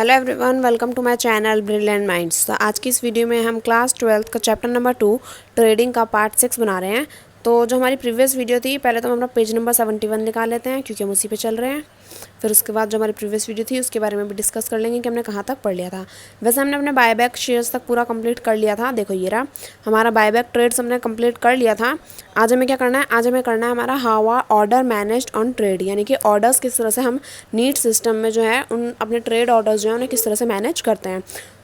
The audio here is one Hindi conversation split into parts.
Hello everyone, welcome to my channel Brilliant Minds. तो आज की इस वीडियो में हम क्लास 12th का चैप्टर नंबर 2 ट्रेडिंग का पार्ट 6 बना रहे हैं। तो जो हमारी प्रीवियस वीडियो थी, पहले तो हम अपना पेज नंबर 71 निकाल लेते हैं क्योंकि हम उसी पे चल रहे हैं। फिर उसके बाद जो हमारी प्रीवियस वीडियो थी उसके बारे में भी डिस्कस कर लेंगे कि हमने कहाँ तक पढ़ लिया था। वैसे हमने अपने बायबैक शेयर्स तक पूरा कंप्लीट कर लिया था। देखो ये रहा हमारा बायबैक ट्रेड्स, हमने कंप्लीट कर लिया था। आज हमें क्या करना है, आज हमें करना है हमारा how are order managed on trade, यानी कि ऑर्डर्स किस तरह से हम नीट सिस्टम में जो है उन अपने ट्रेड ऑर्डर्स जो है उन्हें किस तरह से मैनेज करते हैं।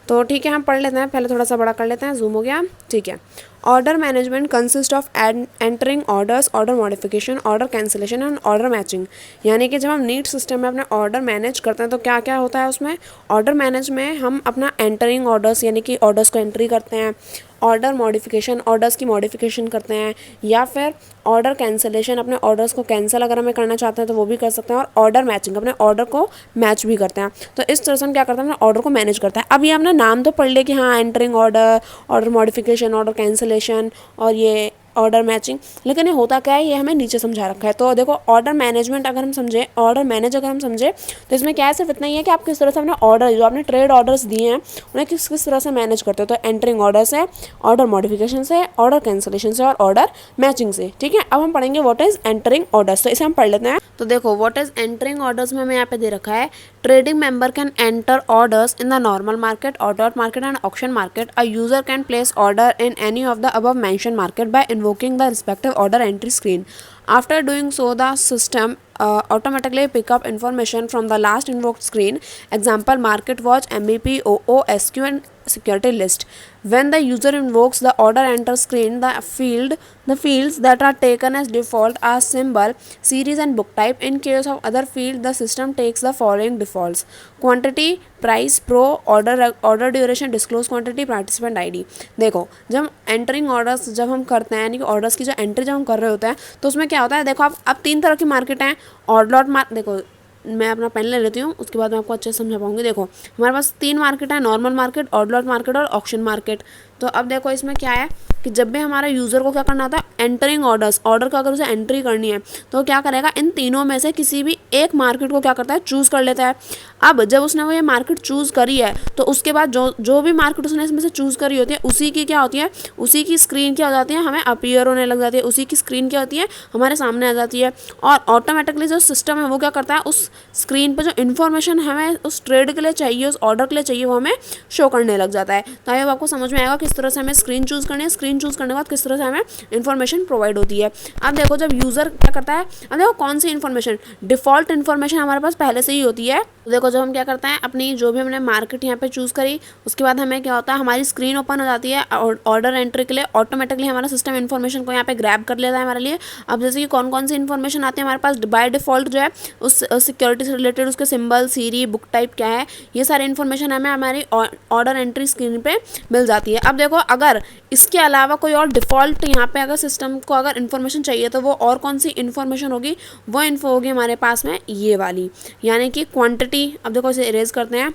तो ठीक है, हम पढ़ लेते हैं। पहले थोड़ा सा बड़ा कर लेते हैं, जूम हो गया। ठीक है, order management consist of entering orders, order modification, order cancellation and order matching. यानी कि जब हम नीट सिस्टम में अपने ऑर्डर मैनेज करते हैं तो क्या क्या होता है उसमें। ऑर्डर मैनेज में हम अपना एंटरिंग ऑर्डर्स यानी कि ऑर्डर्स को एंट्री करते हैं, ऑर्डर मॉडिफिकेशन ऑर्डर्स की मॉडिफिकेशन करते हैं, या फिर ऑर्डर कैंसिलेशन अपने ऑर्डर्स को कैंसिल अगर हमें करना चाहते हैं तो वो भी कर सकते हैं, और ऑर्डर मैचिंग अपने ऑर्डर को मैच भी करते हैं। तो इस तरह से हम क्या करते हैं, अपने ऑर्डर को मैनेज करते हैं। अब ये हमने नाम तो पढ़ लिया कि हाँ entering order, order modification, order cancellation और ये ऑर्डर मैचिंग, लेकिन ये होता क्या है ये हमें नीचे समझा रखा है। तो देखो ऑर्डर मैनेजमेंट अगर हम समझे, ऑर्डर मैनेज अगर हम समझे तो इसमें क्या है, सिर्फ इतना ही है कि आप किस तरह से अपने ऑर्डर जो आपने ट्रेड ऑर्डर्स दिए हैं उन्हें किस किस तरह से मैनेज करते हो। तो एंटरिंग ऑर्डर से, ऑर्डर मॉडिफिकेशन से, ऑर्डर कैंसिलेशन से और ऑर्डर मैचिंग से। ठीक है, अब हम पढ़ेंगे व्हाट इज एंटरिंग ऑर्डर्स। तो इसे हम पढ़ लेते हैं। तो देखो व्हाट इज एंटरिंग ऑर्डर्स में हमें यहाँ पे दे रखा है, trading member can enter orders in the normal market, ordered market and auction market. A user can place order in any of the above mentioned market by invoking the respective order entry screen. After doing so, the system automatically pick up information from the last invoked screen, example market watch, MEP, OO, SQ and security list. When the user invokes the order enter screen, the fields that are taken as default are symbol, series and book type. In case of other field, the system takes the following defaults: quantity, price, pro, order duration, disclose quantity, participant ID. देखो जब एंटरिंग ऑर्डर्स जब हम करते हैं, यानी कि ऑर्डर्स की जो एंट्री जब हम कर रहे होते हैं तो उसमें क्या होता है, देखो अब तीन तरह की मार्केट हैं। ऑर्ड लॉट देखो मैं अपना पेन ले लेती हूँ, उसके बाद मैं आपको अच्छे से समझा पाऊंगी। देखो हमारे पास तीन मार्केट है, normal market, odd lot market और ऑक्शन मार्केट। तो अब देखो इसमें क्या है कि जब भी हमारा यूज़र को क्या करना होता है, एंटरिंग ऑर्डर्स, ऑर्डर का अगर उसे एंट्री करनी है तो क्या करेगा, इन तीनों में से किसी भी एक मार्केट को क्या करता है, चूज़ कर लेता है। अब जब उसने वो ये मार्केट चूज़ करी है तो उसके बाद जो भी मार्केट उसने इसमें से चूज़ करी होती है उसी की क्या होती है, उसी की स्क्रीन क्या हो जाती है, हमें अपीयर होने लग जाती है, उसी की स्क्रीन क्या होती है, हमारे सामने आ जाती है। और ऑटोमेटिकली जो सिस्टम है वो क्या करता है, उस स्क्रीन पर जो इन्फॉर्मेशन हमें उस ट्रेड के लिए चाहिए, उस ऑर्डर के लिए चाहिए, वो हमें शो करने लग जाता है। तो अब आपको समझ में आएगा किस तरह से हमें स्क्रीन चूज़ करनी है, स्क्रीन चूज़ करने के बाद किस तरह से हमें इन्फॉर्मेशन प्रोवाइड होती है। अब देखो जब यूज़र क्या करता है, अब देखो कौन सी इन्फॉर्मेशन, डिफ़ॉल्ट इन्फॉर्मेशन हमारे पास पहले से ही होती है। तो देखो जब हम क्या करते हैं, अपनी जो भी हमने मार्केट यहाँ पे चूज़ करी उसके बाद हमें क्या होता है, हमारी स्क्रीन ओपन हो जाती है ऑर्डर एंट्री के लिए। ऑटोमेटिकली हमारा सिस्टम इन्फॉर्मेशन को यहाँ पे ग्रैब कर लेता है हमारे लिए। अब जैसे कि कौन कौन सी इन्फॉर्मेशन आती है हमारे पास, बाय डिफ़ॉल्ट जो है उस सिक्योरिटी से रिलेटेड उसके सिंबल, सीरी, बुक टाइप क्या है, ये सारी इन्फॉर्मेशन हमें हमारी ऑर्डर एंट्री स्क्रीन पे मिल जाती है। अब देखो अगर इसके अलावा कोई और डिफ़ॉल्ट यहाँ पे अगर सिस्टम को अगर इन्फॉर्मेशन चाहिए तो वो और कौन सी इन्फॉर्मेशन होगी, वो इन्फो होगी हमारे पास में ये वाली, यानी कि क्वांटिटी। अब देखो इसे इरेज करते हैं।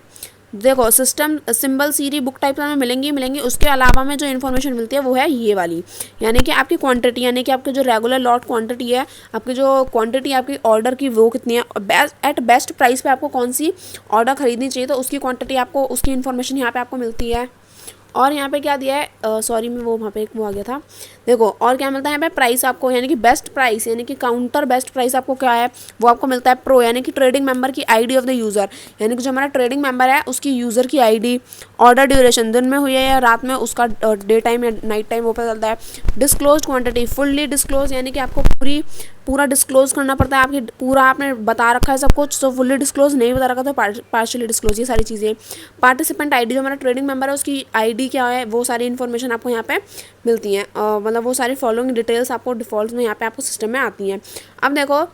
देखो सिस्टम सिंबल, सीरी, बुक टाइप हमें मिलेंगी। उसके अलावा में जो इन्फॉर्मेशन मिलती है वो है ये वाली, यानी कि आपकी क्वांटिटी, यानी कि आपकी जो रेगुलर लॉट क्वांटिटी है, आपकी जो क्वांटिटी आपकी ऑर्डर की वो कितनी है, एट बेस्ट प्राइस पे आपको कौन सी ऑर्डर खरीदनी चाहिए तो उसकी क्वांटिटी आपको, उसकी इन्फॉर्मेशन यहाँ पे आपको मिलती है। और यहाँ पे क्या दिया है, सॉरी मैं वो वहाँ पे एक वो आ गया था। देखो और क्या मिलता है यहाँ पे, प्राइस आपको, यानी कि बेस्ट प्राइस, यानी कि काउंटर बेस्ट प्राइस आपको क्या है वो आपको मिलता है। प्रो यानी कि ट्रेडिंग मेंबर की आईडी ऑफ द यूज़र, यानी कि जो हमारा ट्रेडिंग मेंबर है उसकी यूज़र की आईडी। ऑर्डर ड्यूरेशन, दिन में हुई है या रात में, उसका डे टाइम या नाइट टाइम वो पता चलता है। डिस्क्लोज क्वान्टिटी, फुल्ली डिस्क्लोज, यानी कि आपको पूरा डिस्क्लोज करना पड़ता है, आपकी पूरा आपने बता रखा है सब कुछ, तो फुल्ली डिस्क्लोज नहीं बता रखा तो पार्शियली डिस्क्लोज, ये सारी चीज़ें। पार्टिसिपेंट आईडी, जो हमारा ट्रेडिंग मेंबर है उसकी आईडी क्या है, वो सारी इन्फॉर्मेशन आपको यहाँ पे मिलती हैं। मतलब वो सारी फॉलोइंग डिटेल्स आपको डिफ़ॉल्ट में यहाँ पे आपको सिस्टम में आती हैं। अब देखो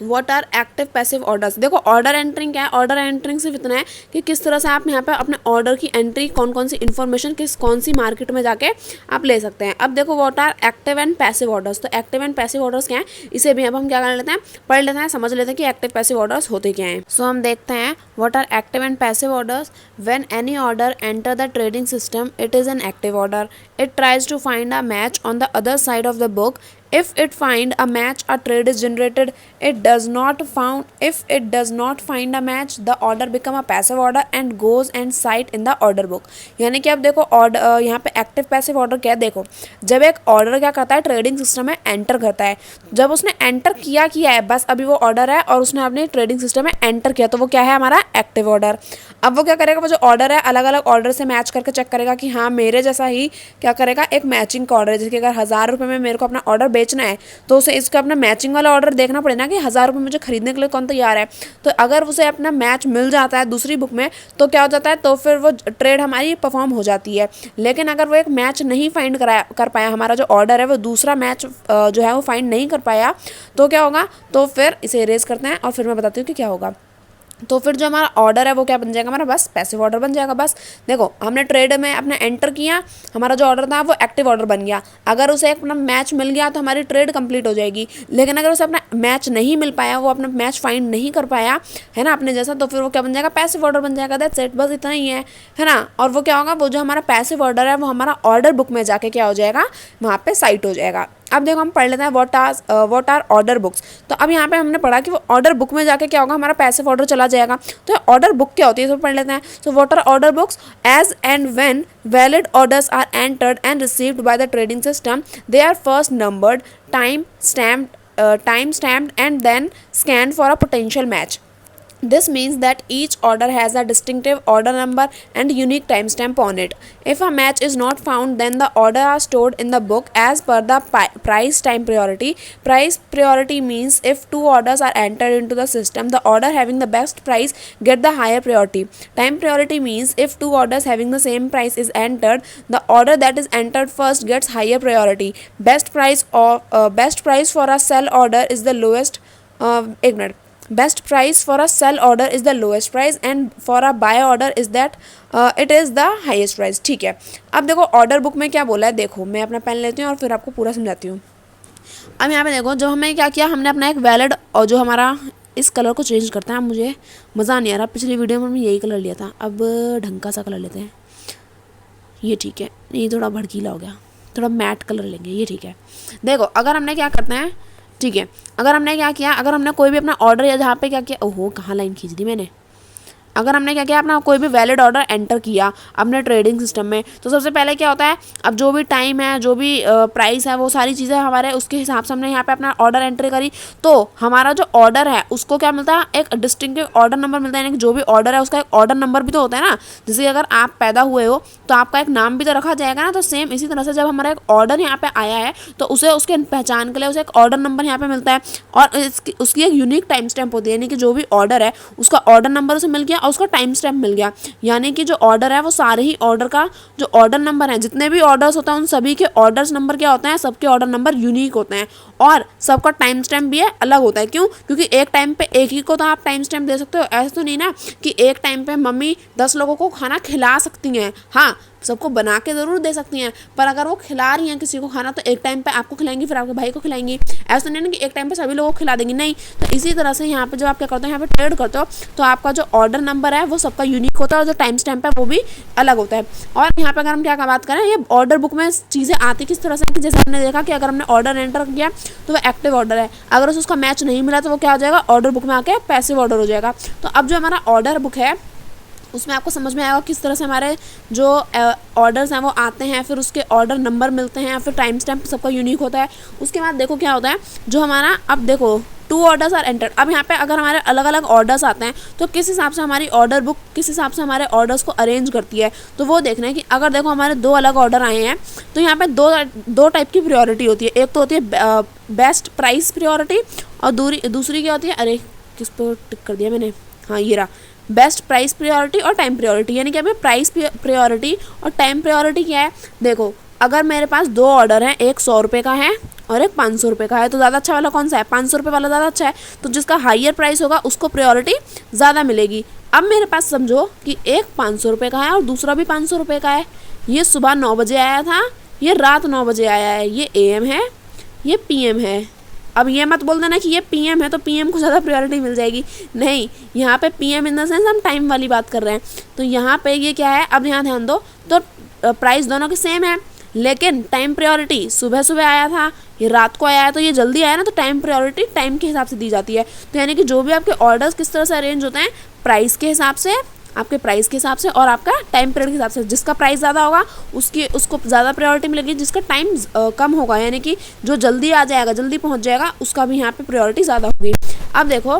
what are active passive orders. देखो ऑर्डर एंटरिंग क्या है, ऑर्डर एंटरिंग सिर्फ इतना है कि किस तरह से आप यहाँ पे अपने ऑर्डर की एंट्री, कौन कौन सी इन्फॉर्मेशन कौन सी मार्केट में जाके आप ले सकते हैं। अब देखो what are active and passive orders. तो एक्टिव एंड पैसिव ऑर्डर्स क्या है, इसे भी अब हम क्या कर लेते हैं, पढ़ लेते हैं, समझ लेते हैं कि एक्टिव पैसिव ऑर्डर्स होते क्या हैं। सो हम देखते हैं what are active and passive orders. When any order enter the trading system, it is an active order. It tries to find a match on the other side of the book. If it find a match, a trade is generated. It does not found. If it does not find a match, the order become a passive order and goes and cite in the order book. यानी कि अब देखो ऑर्डर यहाँ पे एक्टिव पैसिव ऑर्डर क्या है, देखो जब एक ऑर्डर क्या करता है ट्रेडिंग सिस्टम में एंटर करता है, जब उसने एंटर किया है बस अभी वो ऑर्डर है और उसने अपने ट्रेडिंग सिस्टम में एंटर किया तो वो क्या है हमारा एक्टिव ऑर्डर। अब वो क्या करेगा, वो जो ऑर्डर है अलग अलग ऑर्डर से मैच करके चेक करेगा कि हाँ मेरे जैसा ही क्या करेगा एक मैचिंग का ऑर्डर है, जैसे कि अगर 1000 रुपये में मेरे को अपना ऑर्डर बेचना है तो उसे इसका अपना मैचिंग वाला ऑर्डर देखना पड़ेगा कि 1000 रुपये मुझे खरीदने के लिए कौन तैयार है। तो अगर उसे अपना मैच मिल जाता है दूसरी बुक में तो क्या हो जाता है, तो फिर वो ट्रेड हमारी परफॉर्म हो जाती है। लेकिन अगर वो एक मैच नहीं फाइंड कर पाया, हमारा जो ऑर्डर है वो दूसरा मैच जो है वो फाइंड नहीं कर पाया, तो क्या होगा, तो फिर इसे इरेज करते हैं और फिर मैं बताती हूँ कि क्या होगा। तो फिर जो हमारा ऑर्डर है वो क्या बन जाएगा, हमारा बस पैसिव ऑर्डर बन जाएगा। बस देखो हमने ट्रेड में अपने एंटर किया, हमारा जो ऑर्डर था वो एक्टिव ऑर्डर बन गया। अगर उसे अपना मैच मिल गया तो हमारी ट्रेड कंप्लीट हो जाएगी। लेकिन अगर उसे अपना मैच नहीं मिल पाया, वो अपना मैच फाइंड नहीं कर पाया है ना अपने जैसा, तो फिर वो क्या बन जाएगा, पैसिव ऑर्डर बन जाएगा। दैट्स इट, बस इतना ही है ना। और वो क्या होगा, वो जो हमारा पैसिव ऑर्डर है वो हमारा ऑर्डर बुक में जाके क्या हो जाएगा, वहाँ पे साइट हो जाएगा। अब देखो हम पढ़ लेते हैं व्हाट आर ऑर्डर बुक्स। तो अब यहाँ पे हमने पढ़ा कि वो ऑर्डर बुक में जाके क्या होगा, हमारा पैसिव ऑर्डर चला जाएगा। तो ऑर्डर बुक क्या होती है तो पढ़ लेते हैं। तो what are order books, as and when valid orders are entered and received by the trading system, they are first numbered, time stamped and then scanned for a potential match. This means that each order has a distinctive order number and unique timestamp on it. If a match is not found, then the order are stored in the book as per the price time priority. Price priority means if two orders are entered into the system, the order having the best price get the higher priority. Time priority means if two orders having the same price is entered, the order that is entered first gets higher priority. Best price for a sell order is the lowest. एक मिनट, best price for a sell order is the lowest price and for a buy order is that it is the highest price. ठीक है, अब देखो ऑर्डर बुक में क्या बोला है, देखो मैं अपना पेन लेती हूँ और फिर आपको पूरा समझाती हूँ। अब यहाँ पे देखो जो हमने क्या किया, हमने अपना एक वैलिड और जो हमारा इस कलर को चेंज करता है, मुझे मज़ा नहीं आ रहा, पिछली वीडियो में हमने यही कलर लिया था, अब ढंग का सा कलर लेते हैं, ये ठीक है, ये थोड़ा भड़कीला हो गया, थोड़ा मैट कलर लेंगे, ये ठीक है। देखो अगर हमने क्या करते हैं, ठीक है, अगर हमने क्या किया, अगर हमने कोई भी अपना ऑर्डर या जहाँ पे क्या किया, ओहो कहाँ लाइन खींच दी मैंने, अगर हमने क्या किया अपना कोई भी वैलिड ऑर्डर एंटर किया अपने ट्रेडिंग सिस्टम में, तो सबसे पहले क्या होता है, अब जो भी टाइम है, जो भी प्राइस है, वो सारी चीज़ें हमारे उसके हिसाब से हमने यहाँ पे अपना ऑर्डर एंट्री करी, तो हमारा जो ऑर्डर है उसको क्या मिलता है, एक डिस्टिंक्टिव ऑर्डर नंबर मिलता है। यानी कि जो भी ऑर्डर है उसका एक ऑर्डर नंबर भी तो होता है ना, जैसे अगर आप पैदा हुए हो तो आपका एक नाम भी तो रखा जाएगा ना, तो सेम इसी तरह से जब हमारा एक ऑर्डर यहाँ पे आया है तो उसे उसके पहचान के लिए उसे एक ऑर्डर नंबर यहाँ पे मिलता है और उसकी एक यूनिक टाइम स्टैम्प होती है। यानी कि जो भी ऑर्डर है उसका ऑर्डर नंबर उसे मिल गया और उसका टाइम स्टैम्प मिल गया। यानी कि जो ऑर्डर है वो सारे ही ऑर्डर का जो ऑर्डर नंबर है, जितने भी ऑर्डर्स होते हैं उन सभी के ऑर्डर्स नंबर क्या होते हैं, सबके ऑर्डर नंबर यूनिक होते हैं और सबका टाइम स्टैम्प भी है अलग होता है। क्यों? क्योंकि एक टाइम पे एक ही को तो आप टाइम स्टैम्प दे सकते हो, ऐसा तो नहीं ना कि एक टाइम पे मम्मी 10 लोगों को खाना खिला सकती हैं। हाँ, सबको बना के ज़रूर दे सकती हैं, पर अगर वो खिला रही हैं किसी को खाना तो एक टाइम पे आपको खिलाएंगी, फिर आपके भाई को खिलाएंगी, ऐसा नहीं ना कि एक टाइम पे सभी लोगों को खिला देंगी, नहीं। तो इसी तरह से यहाँ पे जब आप क्या करते हो, यहाँ पे ट्रेड करते हो तो आपका जो ऑर्डर नंबर है वो सबका यूनिक होता है और जो टाइम स्टैम्प है वो भी अलग होता है। और यहाँ पे अगर हम क्या बात करें, ये ऑर्डर बुक में चीज़ें आती किस तरह से कि जैसे हमने देखा कि अगर हमने ऑर्डर एंटर किया तो वो एक्टिव ऑर्डर है, अगर उसका मैच नहीं मिला तो वो क्या हो जाएगा, ऑर्डर बुक में आके पैसिव ऑर्डर हो जाएगा। तो अब जो हमारा ऑर्डर बुक है उसमें आपको समझ में आएगा किस तरह से हमारे जो ऑर्डर्स हैं वो आते हैं, फिर उसके ऑर्डर नंबर मिलते हैं, फिर टाइम स्टैम्प सबका यूनिक होता है। उसके बाद देखो क्या होता है, जो हमारा अब देखो 2 ऑर्डर्स आर एंटर्ड। अब यहाँ पे अगर हमारे अलग अलग ऑर्डर्स आते हैं तो किस हिसाब से हमारी ऑर्डर बुक किस हिसाब से हमारे ऑर्डर्स को अरेंज करती है, तो वो देखना है कि अगर देखो हमारे 2 अलग ऑर्डर आए हैं तो यहाँ पे दो टाइप की प्रायोरिटी होती है। एक तो होती है बेस्ट प्राइस प्रायोरिटी और दूसरी क्या होती है, अरे किस पर टिक कर दिया मैंने, हाँ ये रहा, बेस्ट प्राइस प्रायोरिटी और टाइम प्रायोरिटी। यानी कि अभी प्राइस प्रायोरिटी और टाइम प्रायोरिटी क्या है, देखो अगर मेरे पास 2 ऑर्डर हैं, एक 100 रुपये का है और एक 500 रुपये का है, तो ज़्यादा अच्छा वाला कौन सा है, 500 रुपये वाला ज़्यादा अच्छा है, तो जिसका हाइयर प्राइस होगा उसको प्रायोरिटी ज़्यादा मिलेगी। अब मेरे पास समझो कि एक 500 रुपये का है और दूसरा भी 500 रुपये का है, ये सुबह 9 बजे आया था, ये रात 9 बजे आया है, ये AM है, ये PM है। अब ये मत बोल देना कि ये PM है तो PM को ज़्यादा प्रायोरिटी मिल जाएगी, नहीं, यहाँ पे PM इन द सेंस हम टाइम वाली बात कर रहे हैं। तो यहाँ पे ये क्या है, अब यहाँ ध्यान दो, तो प्राइस दोनों के सेम है, लेकिन टाइम प्रायोरिटी सुबह सुबह आया था, ये रात को आया है, तो ये जल्दी आया ना, तो टाइम प्रायोरिटी टाइम के हिसाब से दी जाती है। तो यानी कि जो भी आपके ऑर्डर्स किस तरह से अरेंज होते हैं, प्राइस के हिसाब से, आपके प्राइस के हिसाब से और आपका टाइम पीरियड के हिसाब से। जिसका प्राइस ज़्यादा होगा उसको ज़्यादा प्रायोरिटी मिलेगी, जिसका टाइम कम होगा यानी कि जो जल्दी आ जाएगा, जल्दी पहुंच जाएगा, उसका भी यहाँ पे प्रायोरिटी ज़्यादा होगी। अब देखो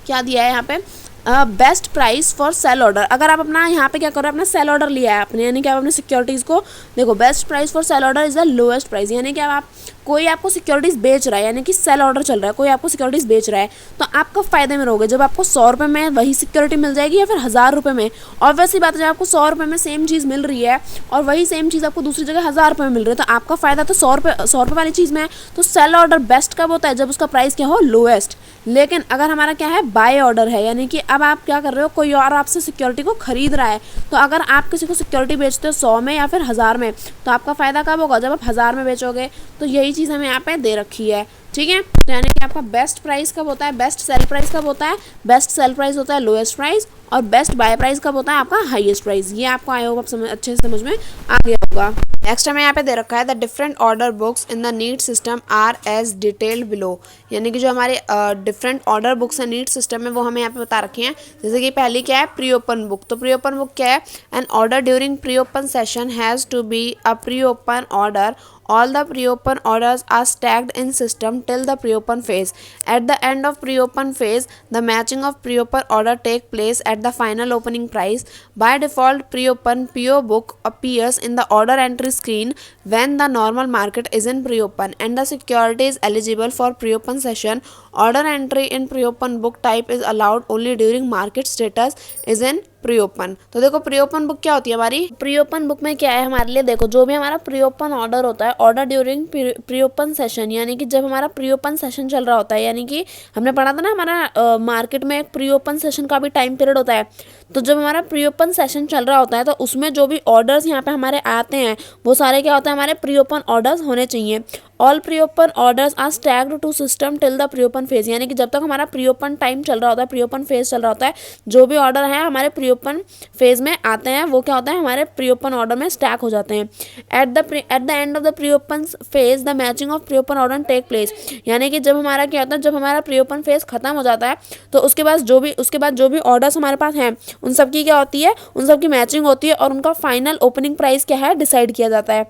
क्या दिया है यहाँ पे, best price for sale order. अगर आप अपना यहाँ पे क्या करो, अपना सेल ऑर्डर लिया है आपने, यानी कि आप अपने सिक्योरिटीज़ को देखो, best price for sale order is the lowest price. यानी कि आप कोई आपको सिक्योरिटीज़ बेच रहा है, यानी कि सेल ऑर्डर चल रहा है, कोई आपको सिक्योरिटीज़ बेच रहा है, तो आप कब फायदे में रहोगे, जब आपको 100 रुपये में वही सिक्योरिटी मिल जाएगी या फिर 1000 रुपये में। और वैसी बात है, जब आपको 100 रुपये में सेम चीज़ मिल रही है और वही सेम चीज़ आपको दूसरी जगह 1000 रुपये में मिल रही है, तो आपका फ़ायदा तो 100 रुपये वाली चीज़ में है। तो सेल ऑर्डर बेस्ट कब होता है, जब उसका प्राइस क्या हो, लोएस्ट। लेकिन अगर हमारा क्या है, बाय ऑर्डर है, यानी कि अब आप क्या कर रहे हो, कोई और आपसे सिक्योरिटी को खरीद रहा है, तो अगर आप किसी को सिक्योरिटी बेचते हो 100 में या फिर 1000 में, तो आपका फ़ायदा कब होगा, जब आप 1000 में बेचोगे। तो यही चीज़ हमें यहाँ पे दे रखी है, ठीक है। तो यानी कि आपका बेस्ट प्राइस कब होता है, बेस्ट सेल प्राइस कब होता है, बेस्ट सेल प्राइस होता है लोएस्ट प्राइस, और बेस्ट बाय प्राइस कब होता है, आपका हाईएस्ट प्राइस। ये आपको आई होप आप अच्छे से समझ में आ गया होगा। नेक्स्ट हमें यहाँ पे दे रखा है, the different order books in the NEAT system are as detailed below. यानी कि जो हमारे डिफरेंट ऑर्डर बुक्स है नीड सिस्टम में, वो हमें यहाँ पे बता रखे हैं। जैसे कि पहली क्या है, प्री ओपन बुक। तो प्री ओपन बुक क्या है, an order during pre open session has to be a pre open order. All the pre-open orders are stacked in system till the pre-open phase. At the end of pre-open phase, the matching of pre-open order take place at the final opening price. By default, pre-open PO book appears in the order entry screen when the normal market is in pre-open and the security is eligible for pre-open session. Order entry in pre-open book type is allowed only during market status is in pre open. तो देखो प्री ओपन बुक क्या होती है हमारी, प्री ओपन बुक में क्या है हमारे लिए, देखो जो भी हमारा प्री ओपन ऑर्डर होता है, order during pre open session, यानी कि जब हमारा प्री ओपन सेशन चल रहा होता है, यानी कि हमने पढ़ा था ना हमारा मार्केट में एक प्री ओपन सेशन का भी टाइम पीरियड होता है। तो जब हमारा प्री ओपन सेशन चल रहा होता है, तो उसमें जो भी ऑर्डर्स यहाँ पे हमारे आते हैं, वो सारे क्या होता है, हमारे प्री ओपन ऑर्डर्स होने चाहिए। All pre open orders are stacked to system till the pre open phase, यानी कि जब तक हमारा प्री ओपन टाइम चल रहा होता है, प्री ओपन फेज चल रहा होता है, जो भी ऑर्डर है हमारे प्री ओपन फेज में आते हैं, वो क्या होता है, हमारे प्री ओपन ऑर्डर में स्टैक हो जाते हैं। At the end of the pre open phase the matching of pre open order take place, यानी कि जब हमारा क्या होता है, जब हमारा प्री ओपन फेज खत्म हो जाता है, तो उसके बाद जो भी ऑर्डर्स हमारे पास हैं, उन सब की क्या होती है, उन सब की मैचिंग होती है और उनका फाइनल ओपनिंग प्राइस क्या है, डिसाइड किया जाता है।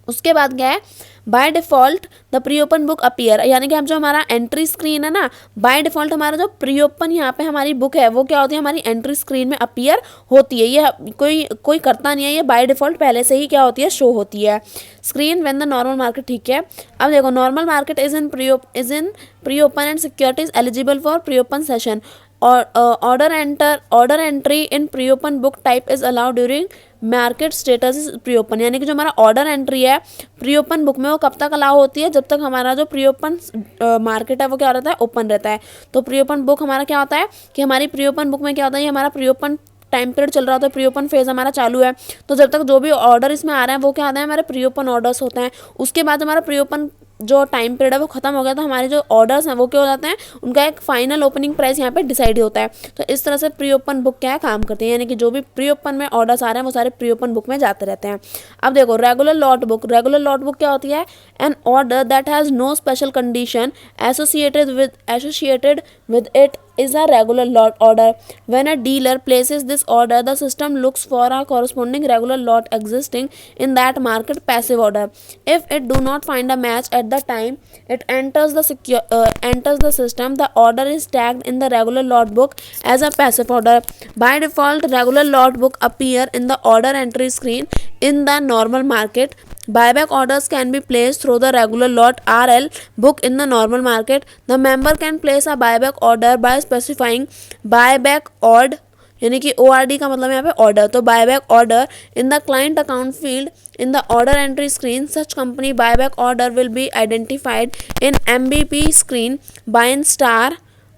उसके बाद क्या है, by default the pre open book appear, यानी कि हम जो हमारा एंट्री स्क्रीन है ना, बाय डिफ़ॉल्ट हमारा जो प्री ओपन यहाँ पे हमारी बुक है, वो क्या होती है, हमारी एंट्री स्क्रीन में अपीयर होती है। ये कोई करता नहीं है, ये बाय डिफ़ॉल्ट पहले से ही क्या होती है, शो होती है screen when the normal market, ठीक है। अब देखो normal market is in pre open and securities eligible for pre open session. Order entry in pre open book type is allowed during market status is pre open, यानी कि जो हमारा ऑर्डर एंट्री है प्री ओपन बुक में, वो कब तक अलाउ होती है, जब तक हमारा जो प्री ओपन मार्केट है वो क्या रहता है, ओपन रहता है। तो प्री ओपन बुक हमारा क्या होता है कि हमारी प्री ओपन बुक में क्या होता है, ये हमारा प्री ओपन टाइम पीरियड चल रहा होता है, प्री ओपन फेज हमारा चालू है, तो जब तक जो भी ऑर्डर इसमें आ रहे हैं वो क्या आता है, हमारे प्री ओपन ऑर्डर्स होते हैं। उसके बाद हमारा प्री ओपन जो टाइम पीरियड है वो खत्म हो गया, तो हमारे जो ऑर्डर्स हैं वो क्या हो जाते हैं, उनका एक फाइनल ओपनिंग प्राइस यहाँ पे डिसाइड होता है। तो इस तरह से प्री ओपन बुक क्या है, काम करते हैं, यानी कि जो भी प्री ओपन में ऑर्डर्स आ रहे हैं वो सारे प्री ओपन बुक में जाते रहते हैं। अब देखो रेगुलर लॉट बुक क्या होती है, an order that has no special condition associated with it is a regular lot order. When a dealer places this order, the system looks for a corresponding regular lot existing in that market passive order. If it do not find a match at the time it enters the system, the order is tagged in the regular lot book as a passive order. By default, regular lot book appear in the order entry screen in the normal market. Buyback orders can be placed through the regular lot RL book in the normal market. The member can place a buyback order by specifying buyback odd, यानी कि ORD का मतलब यहाँ पे ऑर्डर, तो buyback order in the client account field in the order entry screen. Such company buyback order will be identified in MBP screen by star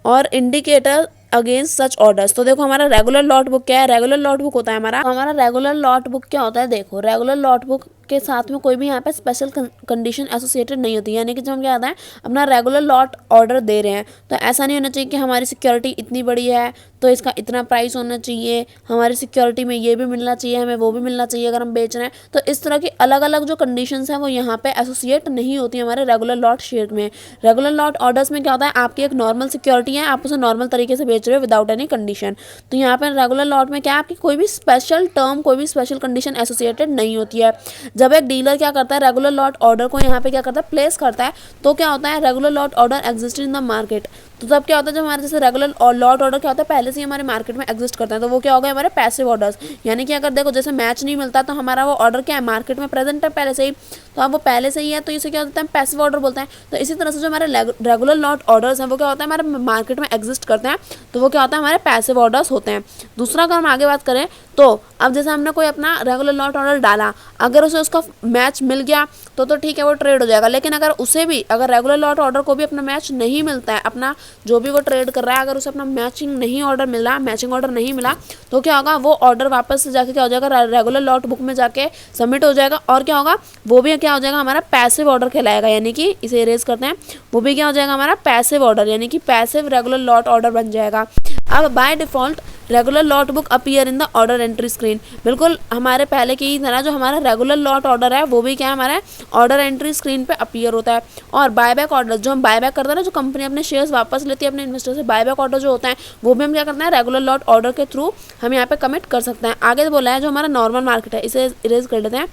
और indicator अगेंस्ट सच ऑर्डर्स। तो देखो हमारा रेगुलर लॉट बुक क्या है, रेगुलर लॉट बुक होता है हमारा रेगुलर लॉट बुक क्या होता है, देखो रेगुलर लॉट बुक के साथ में कोई भी यहाँ पे स्पेशल कंडीशन एसोसिएटेड नहीं होती। यानी कि जब हम क्या आता है अपना रेगुलर लॉट ऑर्डर दे रहे हैं तो ऐसा नहीं होना चाहिए कि हमारी सिक्योरिटी इतनी बड़ी है तो इसका इतना प्राइस होना चाहिए, हमारी सिक्योरिटी में ये भी मिलना चाहिए, हमें वो भी मिलना चाहिए अगर हम बेच रहे हैं। तो इस तरह की अलग अलग जो कंडीशंस हैं वो यहाँ पे एसोसिएट नहीं होती हमारे रेगुलर लॉट शेयर में। रेगुलर लॉट ऑर्डर्स में क्या होता है, आपकी एक नॉर्मल सिक्योरिटी है, आप उसे नॉर्मल तरीके से बेच रहे हो विदाउट एनी कंडीशन। तो यहाँ पर रेगुलर लॉट में क्या है, आपकी कोई भी स्पेशल टर्म, कोई भी स्पेशल कंडीशन एसोसिएटेड नहीं होती है। जब एक डीलर क्या करता है, रेगुलर लॉट ऑर्डर को यहाँ पे क्या करता है, प्लेस करता है, तो क्या होता है, regular lot order exist in the market. तो तब क्या होता है, जब हमारे जैसे रेगुलर लॉट ऑर्डर क्या होता है, पहले से ही हमारे मार्केट में एग्जिस्ट करता है, तो वो क्या होगा, हमारे पैसिव ऑर्डर्स। यानी कि अगर देखो जैसे मैच नहीं मिलता तो हमारा वो ऑर्डर क्या है, मार्केट में प्रेजेंट है पहले से ही, तो अब वो पहले से ही है तो इसे क्या होता है, पैसिव ऑर्डर बोलते हैं। तो इसी तरह से जो हमारे रेगुलर लॉट ऑर्डर्स हैं वो क्या होता है, हमारे मार्केट में एग्जिस्ट करते हैं, तो वो क्या होता है, हमारे पैसिव ऑर्डर्स होते हैं। दूसरा अगर हम आगे बात करें तो अब जैसे हमने कोई अपना रेगुलर लॉट ऑर्डर डाला, अगर उसे उसका मैच मिल गया तो ठीक है, वो ट्रेड हो जाएगा। लेकिन अगर उसे भी, अगर रेगुलर लॉट ऑर्डर को भी अपना मैच नहीं मिलता है, अपना जो भी वो ट्रेड कर रहा है, अगर उसे अपना मैचिंग नहीं ऑर्डर मिला, मैचिंग ऑर्डर नहीं मिला, तो क्या होगा, वो ऑर्डर वापस से जाके क्या हो जाएगा, रेगुलर लॉट बुक में जाके सबमिट हो जाएगा, और क्या होगा, वो भी क्या हो जाएगा, हमारा पैसिव ऑर्डर कहलाएगा। यानी कि इसे इरेज करते हैं, वो भी क्या हो जाएगा, हमारा पैसिव ऑर्डर, यानी कि पैसिव रेगुलर लॉट ऑर्डर बन जाएगा। अब by default regular lot book appear in the order entry screen. बिल्कुल हमारे पहले की तरह जो हमारा रेगुलर लॉट ऑर्डर है वो भी क्या है, हमारे ऑर्डर एंट्री स्क्रीन पे अपीयर होता है। और बायबैक ऑर्डर, जो हम बायबैक करते हैं ना, जो कंपनी अपने शेयर्स वापस लेती है अपने इन्वेस्टर से, बायबैक ऑर्डर जो होता है वो भी हम क्या करते हैं, रेगुलर लॉट ऑर्डर के थ्रू हम यहाँ पे कमिट कर सकते हैं। आगे बोला है जो हमारा नॉर्मल मार्केट है, इसे इरेज कर लेते हैं।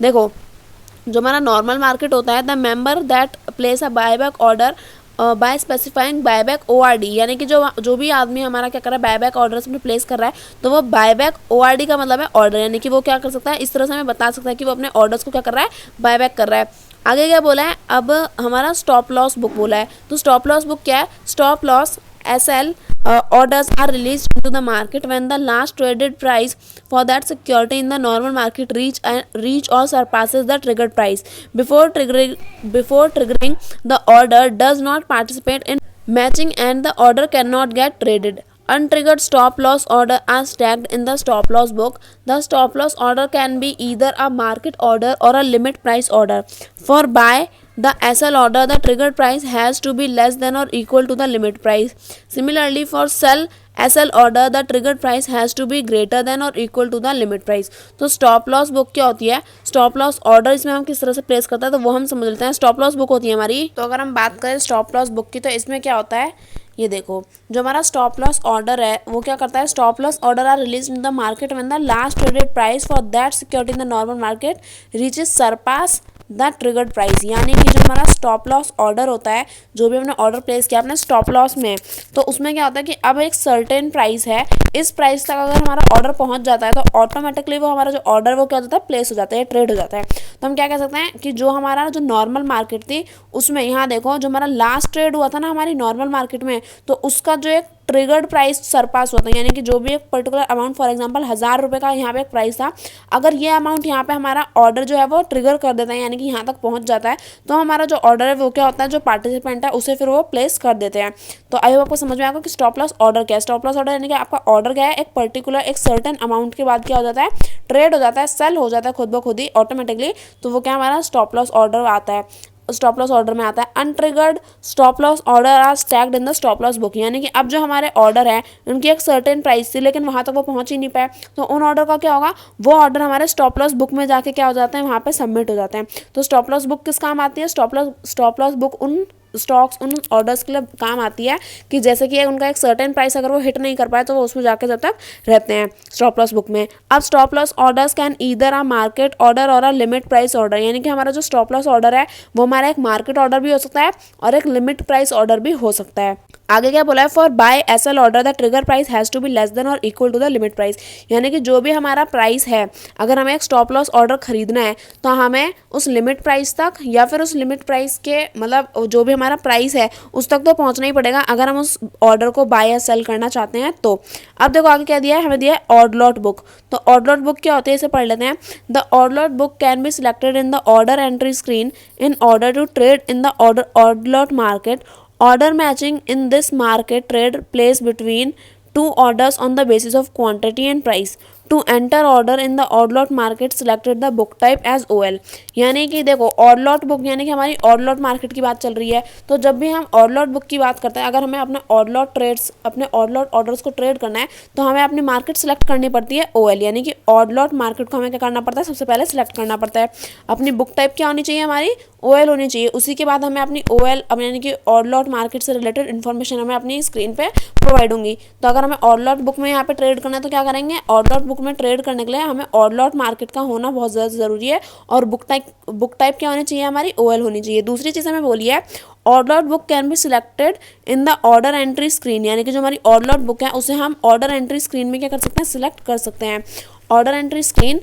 देखो जो हमारा नॉर्मल मार्केट होता है, the member that place a buyback order by specifying buyback ORD, यानी कि जो भी आदमी हमारा क्या कर रहा है, बायबैक ऑर्डर्स में प्लेस कर रहा है, तो वो बायबैक ORD का मतलब है ऑर्डर, यानी कि वो क्या कर सकता है, इस तरह से हमें बता सकता है कि वो अपने ऑर्डर्स को क्या कर रहा है, बायबैक कर रहा है। आगे क्या बोला है, अब हमारा स्टॉप लॉस बुक बोला है। तो स्टॉप लॉस बुक क्या है, stop loss SL orders are released into the market when the last traded price for that security in the normal market reach or surpasses the triggered price. Before triggering, the order does not participate in matching and the order cannot get traded. Untriggered stop loss order are stacked in the stop loss book. The stop loss order can be either a market order or a limit price order. For buy the SL order, the triggered price has to be less than or equal to the limit price. Similarly, for sell SL order, the triggered price has to be greater than or equal to the limit price. तो स्टॉप लॉस बुक क्या होती है, स्टॉप लॉस ऑर्डर इसमें हम किस तरह से प्लेस करते हैं तो वो हम समझ लेते हैं। स्टॉप लॉस बुक होती है हमारी, तो अगर हम बात करें स्टॉप लॉस बुक की, तो इसमें क्या होता है, ये देखो जो हमारा स्टॉप लॉस ऑर्डर है वो क्या करता है, stop loss order are release in the market when the last traded price for that security in the normal market reaches surpass the triggered price. यानी कि जो हमारा स्टॉप लॉस ऑर्डर होता है, जो भी हमने ऑर्डर प्लेस किया अपने स्टॉप लॉस में, तो उसमें क्या होता है कि अब एक सर्टेन प्राइस है, इस प्राइस तक अगर हमारा ऑर्डर पहुंच जाता है तो ऑटोमेटिकली वो हमारा जो ऑर्डर वो क्या हो जाता है, प्लेस हो जाता है, ट्रेड हो जाता है। तो हम क्या कह सकते हैं कि जो हमारा जो नॉर्मल मार्केट थी उसमें, यहाँ देखो जो हमारा लास्ट ट्रेड हुआ था ना हमारी नॉर्मल मार्केट में, तो उसका जो एक ट्रिगर्ड प्राइस सरपास होता है। यानी कि जो भी एक पर्टिकुलर अमाउंट, फॉर एग्जांपल 1000 रुपये का यहाँ पे एक प्राइस था, अगर ये अमाउंट यहाँ पे हमारा ऑर्डर जो है वो ट्रिगर कर देता है, यानी कि यहाँ तक पहुँच जाता है, तो हमारा जो ऑर्डर है वो क्या होता है, जो पार्टिसिपेंट है उसे फिर वो प्लेस कर देते हैं। तो आई होप आपको समझ में आएगा कि स्टॉप लॉस ऑर्डर क्या है। स्टॉप लॉस ऑर्डर यानी कि आपका ऑर्डर क्या है, एक पर्टिकुलर एक सर्टेन अमाउंट के बाद क्या हो जाता है, ट्रेड हो जाता है, सेल हो जाता है खुद ब खुद ही ऑटोमेटिकली, तो वो क्या हमारा स्टॉप लॉस ऑर्डर आता है, स्टॉप लॉस ऑर्डर में आता है। Untriggered stop loss order are stacked in the stop loss book. यानी कि अब जो हमारे ऑर्डर है उनकी एक सर्टेन प्राइस थी लेकिन वहाँ तक वो पहुँच ही नहीं पाए, तो उन ऑर्डर का क्या होगा, वो ऑर्डर हमारे स्टॉप लॉस बुक में जाके क्या हो जाते हैं, वहाँ पे सबमिट हो जाते हैं। तो स्टॉप लॉस बुक किस काम आती है, स्टॉप लॉस बुक उन स्टॉक्स, उन ऑर्डर्स के लिए काम आती है कि जैसे कि उनका एक सर्टेन प्राइस अगर वो हिट नहीं कर पाए तो वो उसमें जाके जब तक रहते हैं स्टॉप लॉस बुक में। अब stop loss orders can either a market order और अ लिमिट प्राइस ऑर्डर। यानी कि हमारा जो स्टॉप लॉस ऑर्डर है वो हमारा एक मार्केट ऑर्डर भी हो सकता है और एक लिमिट प्राइस ऑर्डर भी हो सकता है। आगे क्या बोला है, for buy SL order the trigger price has to be less than और equal to the limit price. यानी कि जो भी हमारा प्राइस है, अगर हमें एक स्टॉप लॉस ऑर्डर खरीदना है तो हमें उस लिमिट प्राइस तक या फिर उस लिमिट प्राइस के मतलब जो भी हमारा प्राइस है उस तक तो पहुंचना ही पड़ेगा अगर हम उस ऑर्डर को बाय या सेल करना चाहते हैं तो। अब देखो आगे क्या दिया है, हमें दिया है ऑर्डर लॉट बुक। तो ऑर्डर लॉट बुक क्या होती है, इसे पढ़ लेते हैं। The order lot book can be selected in the order entry screen in order to trade in the order lot market. Order matching in this market trade place between two orders on the basis of quantity and price. To enter order in the odd lot market selected the book type as OL। यानी कि देखो ऑड लॉट बुक यानी कि हमारी ऑड लॉट मार्केट की बात चल रही है, तो जब भी हम ऑड लॉट बुक की बात करते हैं, अगर हमें अपने ऑड लॉट ट्रेड्स अपने ऑड लॉट ऑर्डर्स को ट्रेड करना है तो हमें अपनी मार्केट सेलेक्ट करनी पड़ती है OL, यानी कि ऑड लॉट मार्केट को हमें क्या करना पड़ता है, सबसे पहले सेलेक्ट करना पड़ता है। अपनी बुक टाइप क्या होनी चाहिए, हमारी OL होनी चाहिए। उसी के बाद हमें अपनी OL यानी कि ऑड लॉट मार्केट से रिलेटेड इन्फॉर्मेशन हमें अपनी स्क्रीन पे प्रोवाइड होंगी। तो अगर हमें ऑड लॉट बुक में यहाँ पे ट्रेड करना है तो क्या करेंगे, ऑड लॉट बुक में ट्रेड करने के लिए हमें ऑड लॉट मार्केट का होना बहुत ज़्यादा ज़रूरी है, और बुक टाइप क्या होनी चाहिए, हमारी OL होनी चाहिए। दूसरी चीज़ हमें बोली है odd lot book can be selected in the order entry screen, यानी कि जो हमारी ऑड लॉट बुक है उसे हम ऑर्डर एंट्री स्क्रीन में क्या कर सकते हैं, सिलेक्ट कर सकते हैं। Order entry screen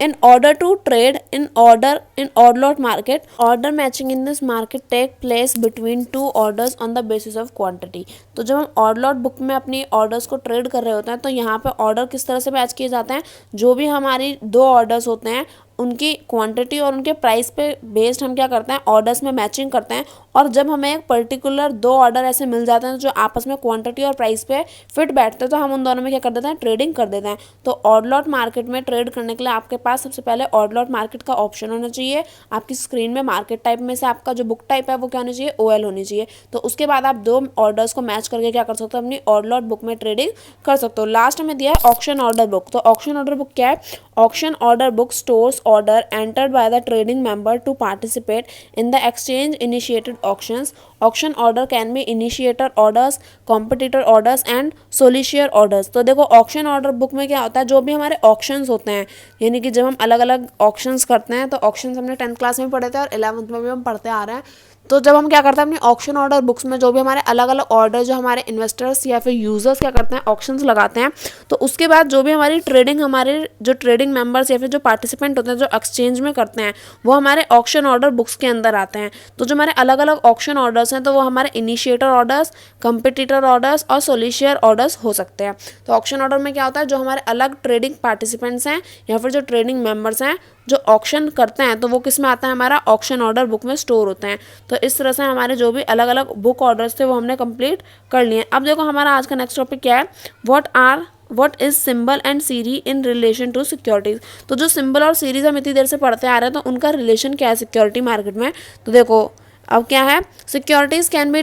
in order to trade in odd lot market, order matching in this market take place between two orders on the basis of quantity। तो जब हम ऑड लॉट बुक में अपनी ऑर्डर्स को ट्रेड कर रहे होते हैं तो यहाँ पे ऑर्डर किस तरह से मैच किए जाते हैं, जो भी हमारी दो ऑर्डर्स होते हैं उनकी क्वांटिटी और उनके प्राइस पे बेस्ड हम क्या करते हैं, ऑर्डर्स में मैचिंग करते हैं। और जब हमें एक पर्टिकुलर दो ऑर्डर ऐसे मिल जाते हैं जो आपस में क्वांटिटी और प्राइस पे फिट बैठते हैं तो हम उन दोनों में क्या कर देते हैं, ट्रेडिंग कर देते हैं। तो ऑड लॉट मार्केट में ट्रेड करने के लिए आपके पास सबसे पहले ऑड लॉट मार्केट का ऑप्शन होना चाहिए। आपकी स्क्रीन में मार्केट टाइप में से आपका जो बुक टाइप है वो क्या होनी चाहिए, OL होनी चाहिए। तो उसके बाद आप दो ऑर्डर्स को मैच करके क्या कर सकते हो, अपनी ऑड लॉट बुक में ट्रेडिंग कर सकते हो। लास्ट में दिया है ऑक्शन ऑर्डर बुक। तो ऑक्शन ऑर्डर बुक क्या है, auction order book stores order entered by the trading member to participate in the exchange initiated auctions। auction order can be initiator orders, competitor orders and solicitor orders। तो देखो ऑक्शन ऑर्डर बुक में क्या होता है, जो भी हमारे ऑक्शंस होते हैं, यानी कि जब हम अलग अलग ऑक्शंस करते हैं, तो ऑक्शंस हमने 10th क्लास में पढ़े थे और 11th में भी हम पढ़ते आ रहे हैं। तो जब हम क्या करते हैं अपनी ऑक्शन ऑर्डर बुक्स में जो भी हमारे अलग अलग ऑर्डर जो हमारे इन्वेस्टर्स या फिर यूजर्स क्या करते हैं, ऑक्शंस लगाते हैं, तो उसके बाद जो भी हमारी ट्रेडिंग हमारे जो ट्रेडिंग मेंबर्स या फिर जो पार्टिसिपेंट होते हैं जो एक्सचेंज में करते हैं वो हमारे ऑक्शन ऑर्डर बुक्स के अंदर आते हैं। तो जो हमारे अलग अलग ऑक्शन ऑर्डर्स हैं तो वो हमारे इनिशिएटर ऑर्डर्स, कंपिटिटर ऑर्डर्स और सोलिशियर ऑर्डर्स हो सकते हैं। तो ऑक्शन ऑर्डर में क्या होता है, जो हमारे अलग ट्रेडिंग पार्टिसिपेंट्स हैं या फिर जो ट्रेडिंग मेंबर्स हैं जो ऑक्शन करते हैं तो वो किस में आता है, हमारा ऑक्शन ऑर्डर बुक में स्टोर होते हैं। तो इस तरह से हमारे जो भी अलग अलग बुक ऑर्डर्स थे वो हमने कंप्लीट कर लिए। अब देखो हमारा आज का नेक्स्ट टॉपिक क्या है, what is symbol and series in relation to securities. तो जो सिंबल और सीरीज हम इतनी देर से पढ़ते आ रहे हैं तो उनका रिलेशन क्या है सिक्योरिटी मार्केट में। तो देखो अब क्या है, security can be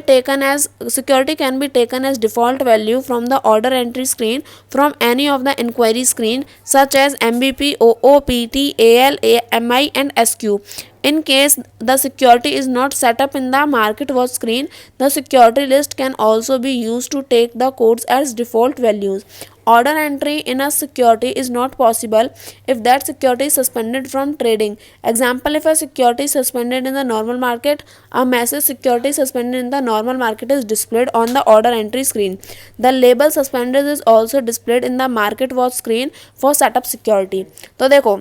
taken as default value from the order entry screen from any of the inquiry screen such as MBP, OOPT, AL, MI and SQ। In case the security is not set up in the market watch screen, the security list can also be used to take the codes as default values। Order entry in a security is not possible if that security is suspended from trading। Example, if a security is suspended in the normal market, a message security suspended in the normal market is displayed on the order entry screen। The label suspended is also displayed in the market watch screen for setup security। तो देखो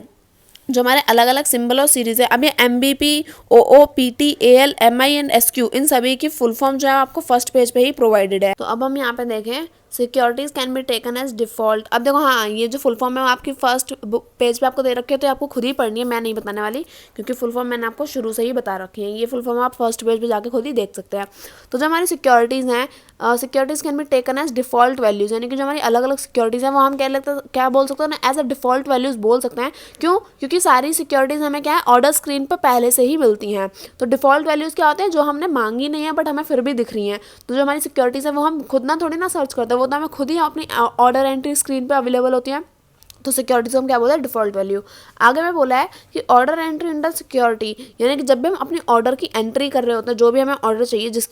जो हमारे अलग अलग सिंबल और सीरीज है, अब ये MBP, OOPT, AL, MI and SQ इन सभी की फुल फॉर्म जो है आपको फर्स्ट पेज पे ही प्रोवाइडेड है। तो अब हम यहाँ पे देखें securities can be taken as default. अब देखो हाँ, ये जो फुल फॉर्म है वो आपकी फर्स्ट पेज पे आपको दे रखी है तो आपको खुद ही पढ़नी है, मैं नहीं बताने वाली क्योंकि फुल फॉर्म मैंने आपको शुरू से ही बता रखी है। ये फुल फॉर्म आप फर्स्ट पेज पे जाके खुद ही देख सकते हैं। तो जो हमारी सिक्योरिटीज़ हैं, securities can be taken as default values, यानी कि जो हमारी अलग अलग सिक्योरिटीज़ हैं वो हम क्या बोल सकते हैं ना, एज अ डिफॉल्ट वैल्यूज़ बोल सकते हैं। क्यों, क्योंकि सारी सिक्योरिटीज़ हमें क्या है ऑर्डर स्क्रीन पर पहले से ही मिलती हैं। तो डिफॉल्ट वैल्यूज़ क्या होते हैं, जो हमने मांगी नहीं है बट हमें फिर भी दिख रही हैं। तो जो हमारी सिक्योरिटीज़ है वो हम खुद ना थोड़ी ना सर्च करते हैं, वो तो हमें खुद ही अपनी ऑर्डर एंट्री स्क्रीन पे अवेलेबल होती है। तो सिक्योरिटी से हम क्या बोलते हैं, डिफॉल्ट वैल्यू। आगे में बोला है कि ऑर्डर एंट्री अंडर सिक्योरिटी, यानी कि जब भी हम अपनी ऑर्डर की एंट्री कर रहे होते हैं, जो भी हमें ऑर्डर चाहिए, जिस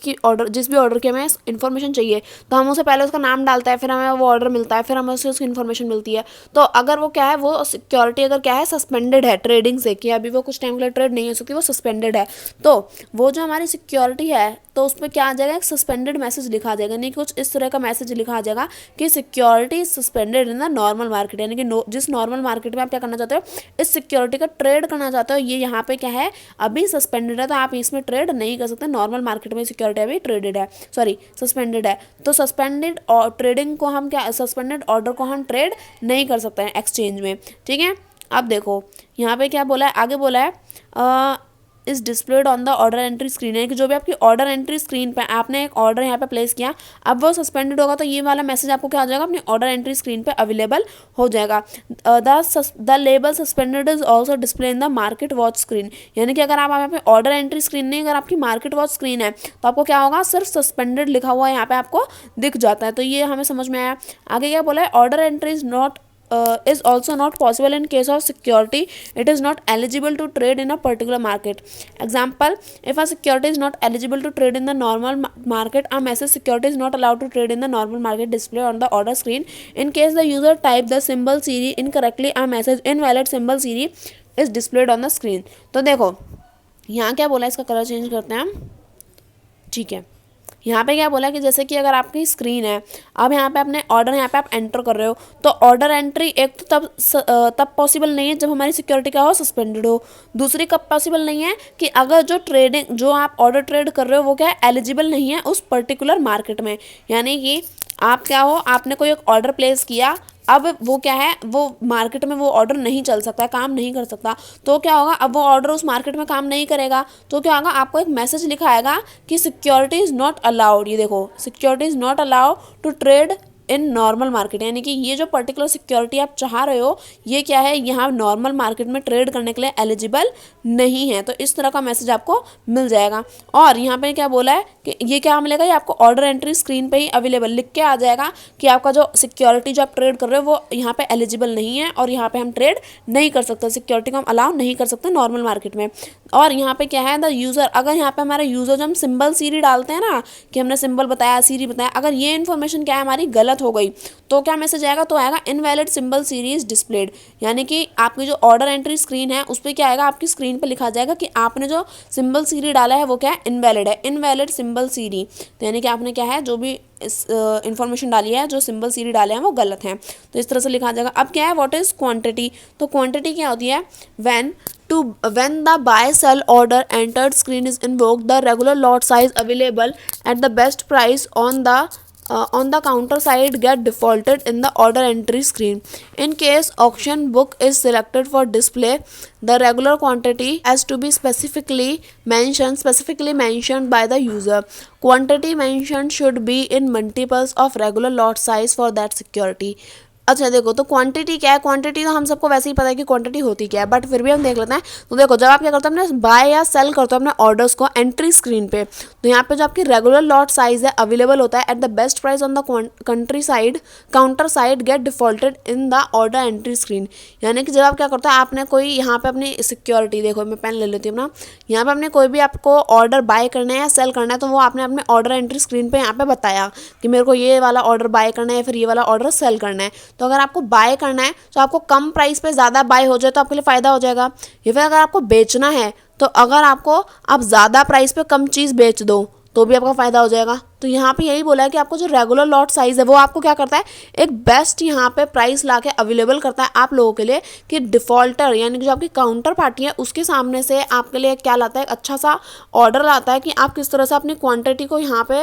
भी ऑर्डर की हमें इन्फॉर्मेशन चाहिए, तो हम उसे पहले उसका नाम डालते हैं, फिर हमें वो ऑर्डर मिलता है, फिर हमें उसकी इन्फॉर्मेशन मिलती है। तो अगर वो क्या है, वो सिक्योरिटी अगर क्या है सस्पेंडेड है ट्रेडिंग से, कि अभी वो कुछ टाइम के लिए ट्रेड नहीं हो सकती, वो सस्पेंडेड है, तो वो जो हमारी सिक्योरिटी है तो उस पर क्या आ जाएगा, एक सस्पेंडेड मैसेज लिखा आ जाएगा। नहीं कुछ इस तरह का मैसेज लिखा आ जाएगा कि security suspended in the normal market, यानी कि जिस नॉर्मल मार्केट में आप क्या करना चाहते हो, इस सिक्योरिटी का ट्रेड करना चाहते हो, ये यहाँ पे क्या है अभी सस्पेंडेड है, तो आप इसमें ट्रेड नहीं कर सकते। नॉर्मल मार्केट में सिक्योरिटी अभी ट्रेडेड है, सॉरी सस्पेंडेड है। तो सस्पेंडेड ट्रेडिंग को हम क्या, सस्पेंडेड ऑर्डर को हम ट्रेड नहीं कर सकते हैं एक्सचेंज में, ठीक है। अब देखो यहाँ पे क्या बोला है, आगे बोला है is displayed on the order entry screen, यानी कि जो भी आपकी ऑर्डर एंट्री स्क्रीन पे आपने एक ऑर्डर यहाँ पे प्लेस किया, अब वो सस्पेंडेड होगा तो ये वाला मैसेज आपको क्या हो जाएगा, अपनी ऑर्डर एंट्री स्क्रीन पे अवेलेबल हो जाएगा। The label suspended is also display in the market watch screen, यानी कि अगर आप यहाँ पे ऑर्डर एंट्री स्क्रीन नहीं, अगर आपकी मार्केट वॉच स्क्रीन है तो आपको क्या होगा, सिर्फ सस्पेंडेड लिखा हुआ यहाँ पे आपको दिख जाता है। तो ये हमें समझ में आया। आगे क्या बोला है, order entry is not is also not possible in case of security, it is not eligible to trade in a particular market. Example, if a security is not eligible to trade in the normal market, a message security is not allowed to trade in the normal market display on the order screen. In case the user type the symbol series incorrectly, a message invalid symbol series is displayed on the screen. तो देखो यहाँ क्या बोला है, इसका कलर चेंज करते हैं हम, ठीक है। यहाँ पे क्या बोला कि जैसे कि अगर आपकी स्क्रीन है, अब यहाँ पे अपने ऑर्डर यहाँ पे आप एंटर कर रहे हो, तो ऑर्डर एंट्री एक तो तब पॉसिबल नहीं है जब हमारी सिक्योरिटी क्या हो, सस्पेंडेड हो। दूसरी कब पॉसिबल नहीं है, कि अगर जो आप ऑर्डर ट्रेड कर रहे हो वो क्या है, एलिजिबल नहीं है उस पर्टिकुलर मार्केट में। यानी कि आप क्या हो, आपने कोई एक ऑर्डर प्लेस किया, अब वो क्या है, वो मार्केट में वो ऑर्डर नहीं चल सकता, काम नहीं कर सकता, तो क्या होगा, अब वो ऑर्डर उस मार्केट में काम नहीं करेगा, तो क्या होगा, आपको एक मैसेज लिखा आएगा कि सिक्योरिटी इज़ नॉट अलाउड। ये देखो, security is not allowed to trade in normal market, यानी कि ये जो पर्टिकुलर सिक्योरिटी आप चाह रहे हो, ये क्या है, यहाँ नॉर्मल मार्केट में ट्रेड करने के लिए एलिजिबल नहीं है। तो इस तरह का मैसेज आपको मिल जाएगा। और यहाँ पे क्या बोला है कि ये क्या मिलेगा, ये आपको ऑर्डर एंट्री स्क्रीन पे ही अवेलेबल लिख के आ जाएगा कि आपका जो सिक्योरिटी जो आप ट्रेड कर रहे हो वो यहाँ पे एलिजिबल नहीं है, और यहाँ पे हम ट्रेड नहीं कर सकते, सिक्योरिटी को हम अलाउ नहीं कर सकते नॉर्मल मार्केट में। और यहाँ पे क्या है, द यूज़र, अगर यहाँ पे हमारा यूज़र जो हम सिंबल सीरी डालते हैं ना, कि हमने सिंबल बताया, सीरी बताया, अगर ये इन्फॉर्मेशन क्या है हमारी गलत हो गई, तो क्या मैसेज आएगा, तो आएगा इनवैलिड सिंबल सीरीज डिस्प्लेड, यानी कि आपकी जो ऑर्डर एंट्री स्क्रीन है उस पर क्या आएगा, आपकी स्क्रीन पे लिखा जाएगा कि आपने जो सिंबल सीरी डाला है वो क्या है, इनवैलिड है, इनवैलिड सिंबल सीरी। तो यानी कि आपने क्या है, जो भी इन्फॉर्मेशन डाली है, जो सिंबल सीरी डाले हैं वो गलत हैं, तो इस तरह से लिखा जाएगा। अब क्या है, व्हाट इज क्वांटिटी, तो क्वांटिटी क्या होती है, when the buy sell order entered screen is invoked, the regular lot size available at the best price on the counter side get defaulted in the order entry screen. In case auction book is selected for display, the regular quantity has to be specifically mentioned by the user. Quantity mentioned should be in multiples of regular lot size for that security. अच्छा देखो, तो क्वांटिटी क्या है, क्वांटिटी तो हम सबको वैसे ही पता है कि क्वांटिटी होती क्या है, बट फिर भी हम देख लेते हैं। तो देखो, जब आप क्या करते हो, अपने बाय या सेल करते हो अपने ऑर्डर्स को एंट्री स्क्रीन पे, तो यहाँ पे जो आपकी रेगुलर लॉट साइज है अवेलेबल होता है at the best price on the counter side get defaulted in the order entry screen. यानी कि जब आप क्या करते हो, आपने कोई यहाँ पे अपनी सिक्योरिटी, देखो मैं पेन ले लेती हूँ ना, यहाँ पे आपने कोई भी आपको ऑर्डर बाय करना है या सेल करना है, तो वो आपने अपने ऑर्डर एंट्री स्क्रीन पे यहाँ पे बताया कि मेरे को ये वाला ऑर्डर बाय करना है, फिर ये वाला ऑर्डर सेल करना है। तो अगर आपको बाय करना है तो आपको कम प्राइस पे ज़्यादा बाय हो जाए तो आपके लिए फ़ायदा हो जाएगा, या फिर अगर आपको बेचना है तो अगर आप ज़्यादा प्राइस पे कम चीज़ बेच दो तो भी आपका फ़ायदा हो जाएगा। तो यहाँ पे यही बोला है कि आपको जो रेगुलर लॉट साइज़ है वो आपको क्या करता है, एक बेस्ट यहाँ पे प्राइस लाके अवेलेबल करता है आप लोगों के लिए, कि डिफ़ॉल्टर यानी कि जो आपकी काउंटर पार्टी है उसके सामने से आपके लिए क्या लाता है, अच्छा सा ऑर्डर लाता है कि आप किस तरह से अपनी क्वांटिटी को यहाँ पे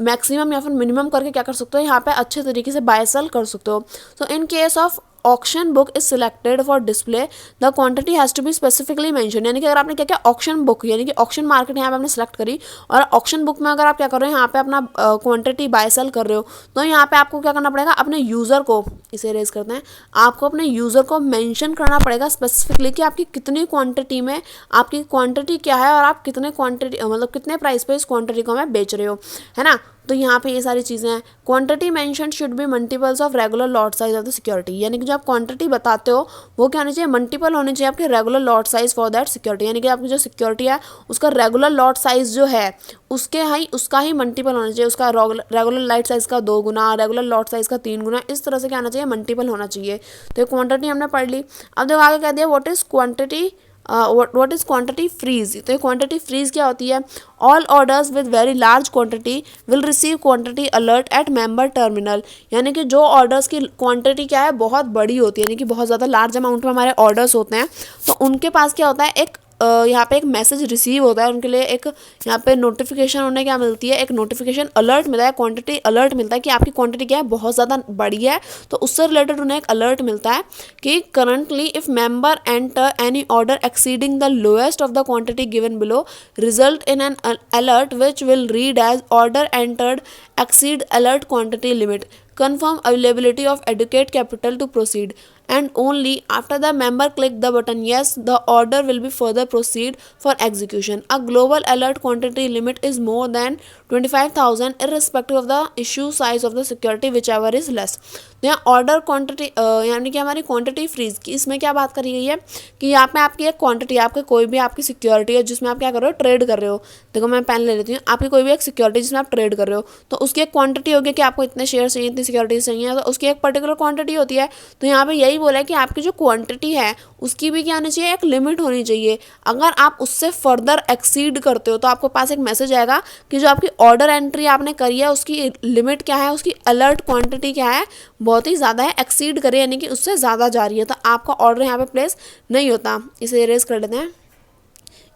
मैक्सिमम या फिर मिनिमम करके क्या कर सकते हो, यहाँ पे अच्छे तरीके से बाय सेल कर सकते हो। So in case of auction book is selected for display, the quantity has to be specifically mention, यानी कि अगर आपने क्या किया, ऑक्शन बुक यानी कि ऑक्शन मार्केट यहाँ पे आपने सेलेक्ट करी, और ऑक्शन बुक में अगर आप क्या कर रहे हो, यहाँ पे अपना क्वांटिटी बाय सेल कर रहे हो, तो यहाँ पे आपको क्या करना पड़ेगा, अपने यूज़र को, इसे रेज करते हैं, आपको अपने यूज़र को मेंशन करना पड़ेगा स्पेसिफिकली कि आपकी कितनी क्वांटिटी में, आपकी क्वांटिटी क्या है और आप कितने क्वांटिटी मतलब कितने प्राइस पे इस क्वांटिटी को मैं बेच रहे हो, है ना। तो यहाँ पे ये सारी चीज़ें हैं। Quantity mention should be multiples of regular lot size of the security, यानी कि जो आप क्वांटिटी बताते हो वो क्या होनी चाहिए, मल्टीपल होनी चाहिए आपके regular lot size for that security, यानी कि आपकी जो सिक्योरिटी है उसका रेगुलर लॉट साइज जो है उसका ही मल्टीपल होना चाहिए, उसका रेगुलर लाइट साइज का 2 गुना, रेगुलर लॉट साइज का 3 गुना, इस तरह से क्या आना चाहिए, मल्टीपल होना चाहिए। तो ये क्वांटिटी हमने पढ़ ली। अब देखो आगे कह दिया व्हाट इज क्वांटिटी फ्रीज। तो ये क्वांटिटी फ्रीज क्या होती है, all orders with very large quantity will receive quantity alert eight member terminal, यानी कि जो ऑर्डर्स की क्वांटिटी क्या है बहुत बड़ी होती है, यानी कि बहुत ज़्यादा लार्ज अमाउंट में हमारे ऑर्डर्स होते हैं, तो उनके पास क्या होता है, एक यहाँ पे एक मैसेज रिसीव होता है, उनके लिए एक यहाँ पे नोटिफिकेशन उन्हें क्या मिलती है, एक नोटिफिकेशन अलर्ट मिलता है, क्वांटिटी अलर्ट मिलता है कि आपकी क्वांटिटी क्या है, बहुत ज़्यादा बड़ी है। तो उससे रिलेटेड उन्हें एक अलर्ट मिलता है कि currently if member enter any order exceeding the lowest of the quantity given below result in an alert which will read as order entered exceed alert quantity limit, confirm availability of adequate capital to proceed, and only after the member click the button yes the order will be further proceed for execution. A global alert quantity limit is more than 25,000 irrespective of the issue size of the security whichever is less. तो यहाँ ऑर्डर क्वांटिटी यानी कि हमारी क्वांटिटी फ्रीज की इसमें क्या बात करी गई है कि यहाँ पे आपकी एक क्वांटिटी, आपके कोई भी आपकी सिक्योरिटी है जिसमें आप क्या कर रहे हो, ट्रेड कर रहे हो। देखो मैं पेन ले लेती हूँ, आपकी कोई भी एक सिक्योरिटी जिसमें आप ट्रेड कर रहे हो, तो उसकी एक क्वांटिटी होगी कि आपको इतने शेयर चाहिए, इतनी सिक्योरिटीज चाहिए, तो उसकी एक पर्टिकुलर क्वांटिटी होती है। तो यहाँ पे यही बोला है कि आपकी जो क्वांटिटी है उसकी भी क्या होनी चाहिए, एक लिमिट होनी चाहिए। अगर आप उससे फर्दर एक्सीड करते हो तो आपके पास एक मैसेज आएगा कि जो आपकी ऑर्डर एंट्री आपने करी है उसकी लिमिट क्या है, उसकी अलर्ट क्वांटिटी क्या है, बहुत ही ज़्यादा है, एक्सीड करे यानी कि उससे ज़्यादा जा रही है, तो आपका ऑर्डर यहाँ पे प्लेस नहीं होता। इसे इरेज कर लेते हैं,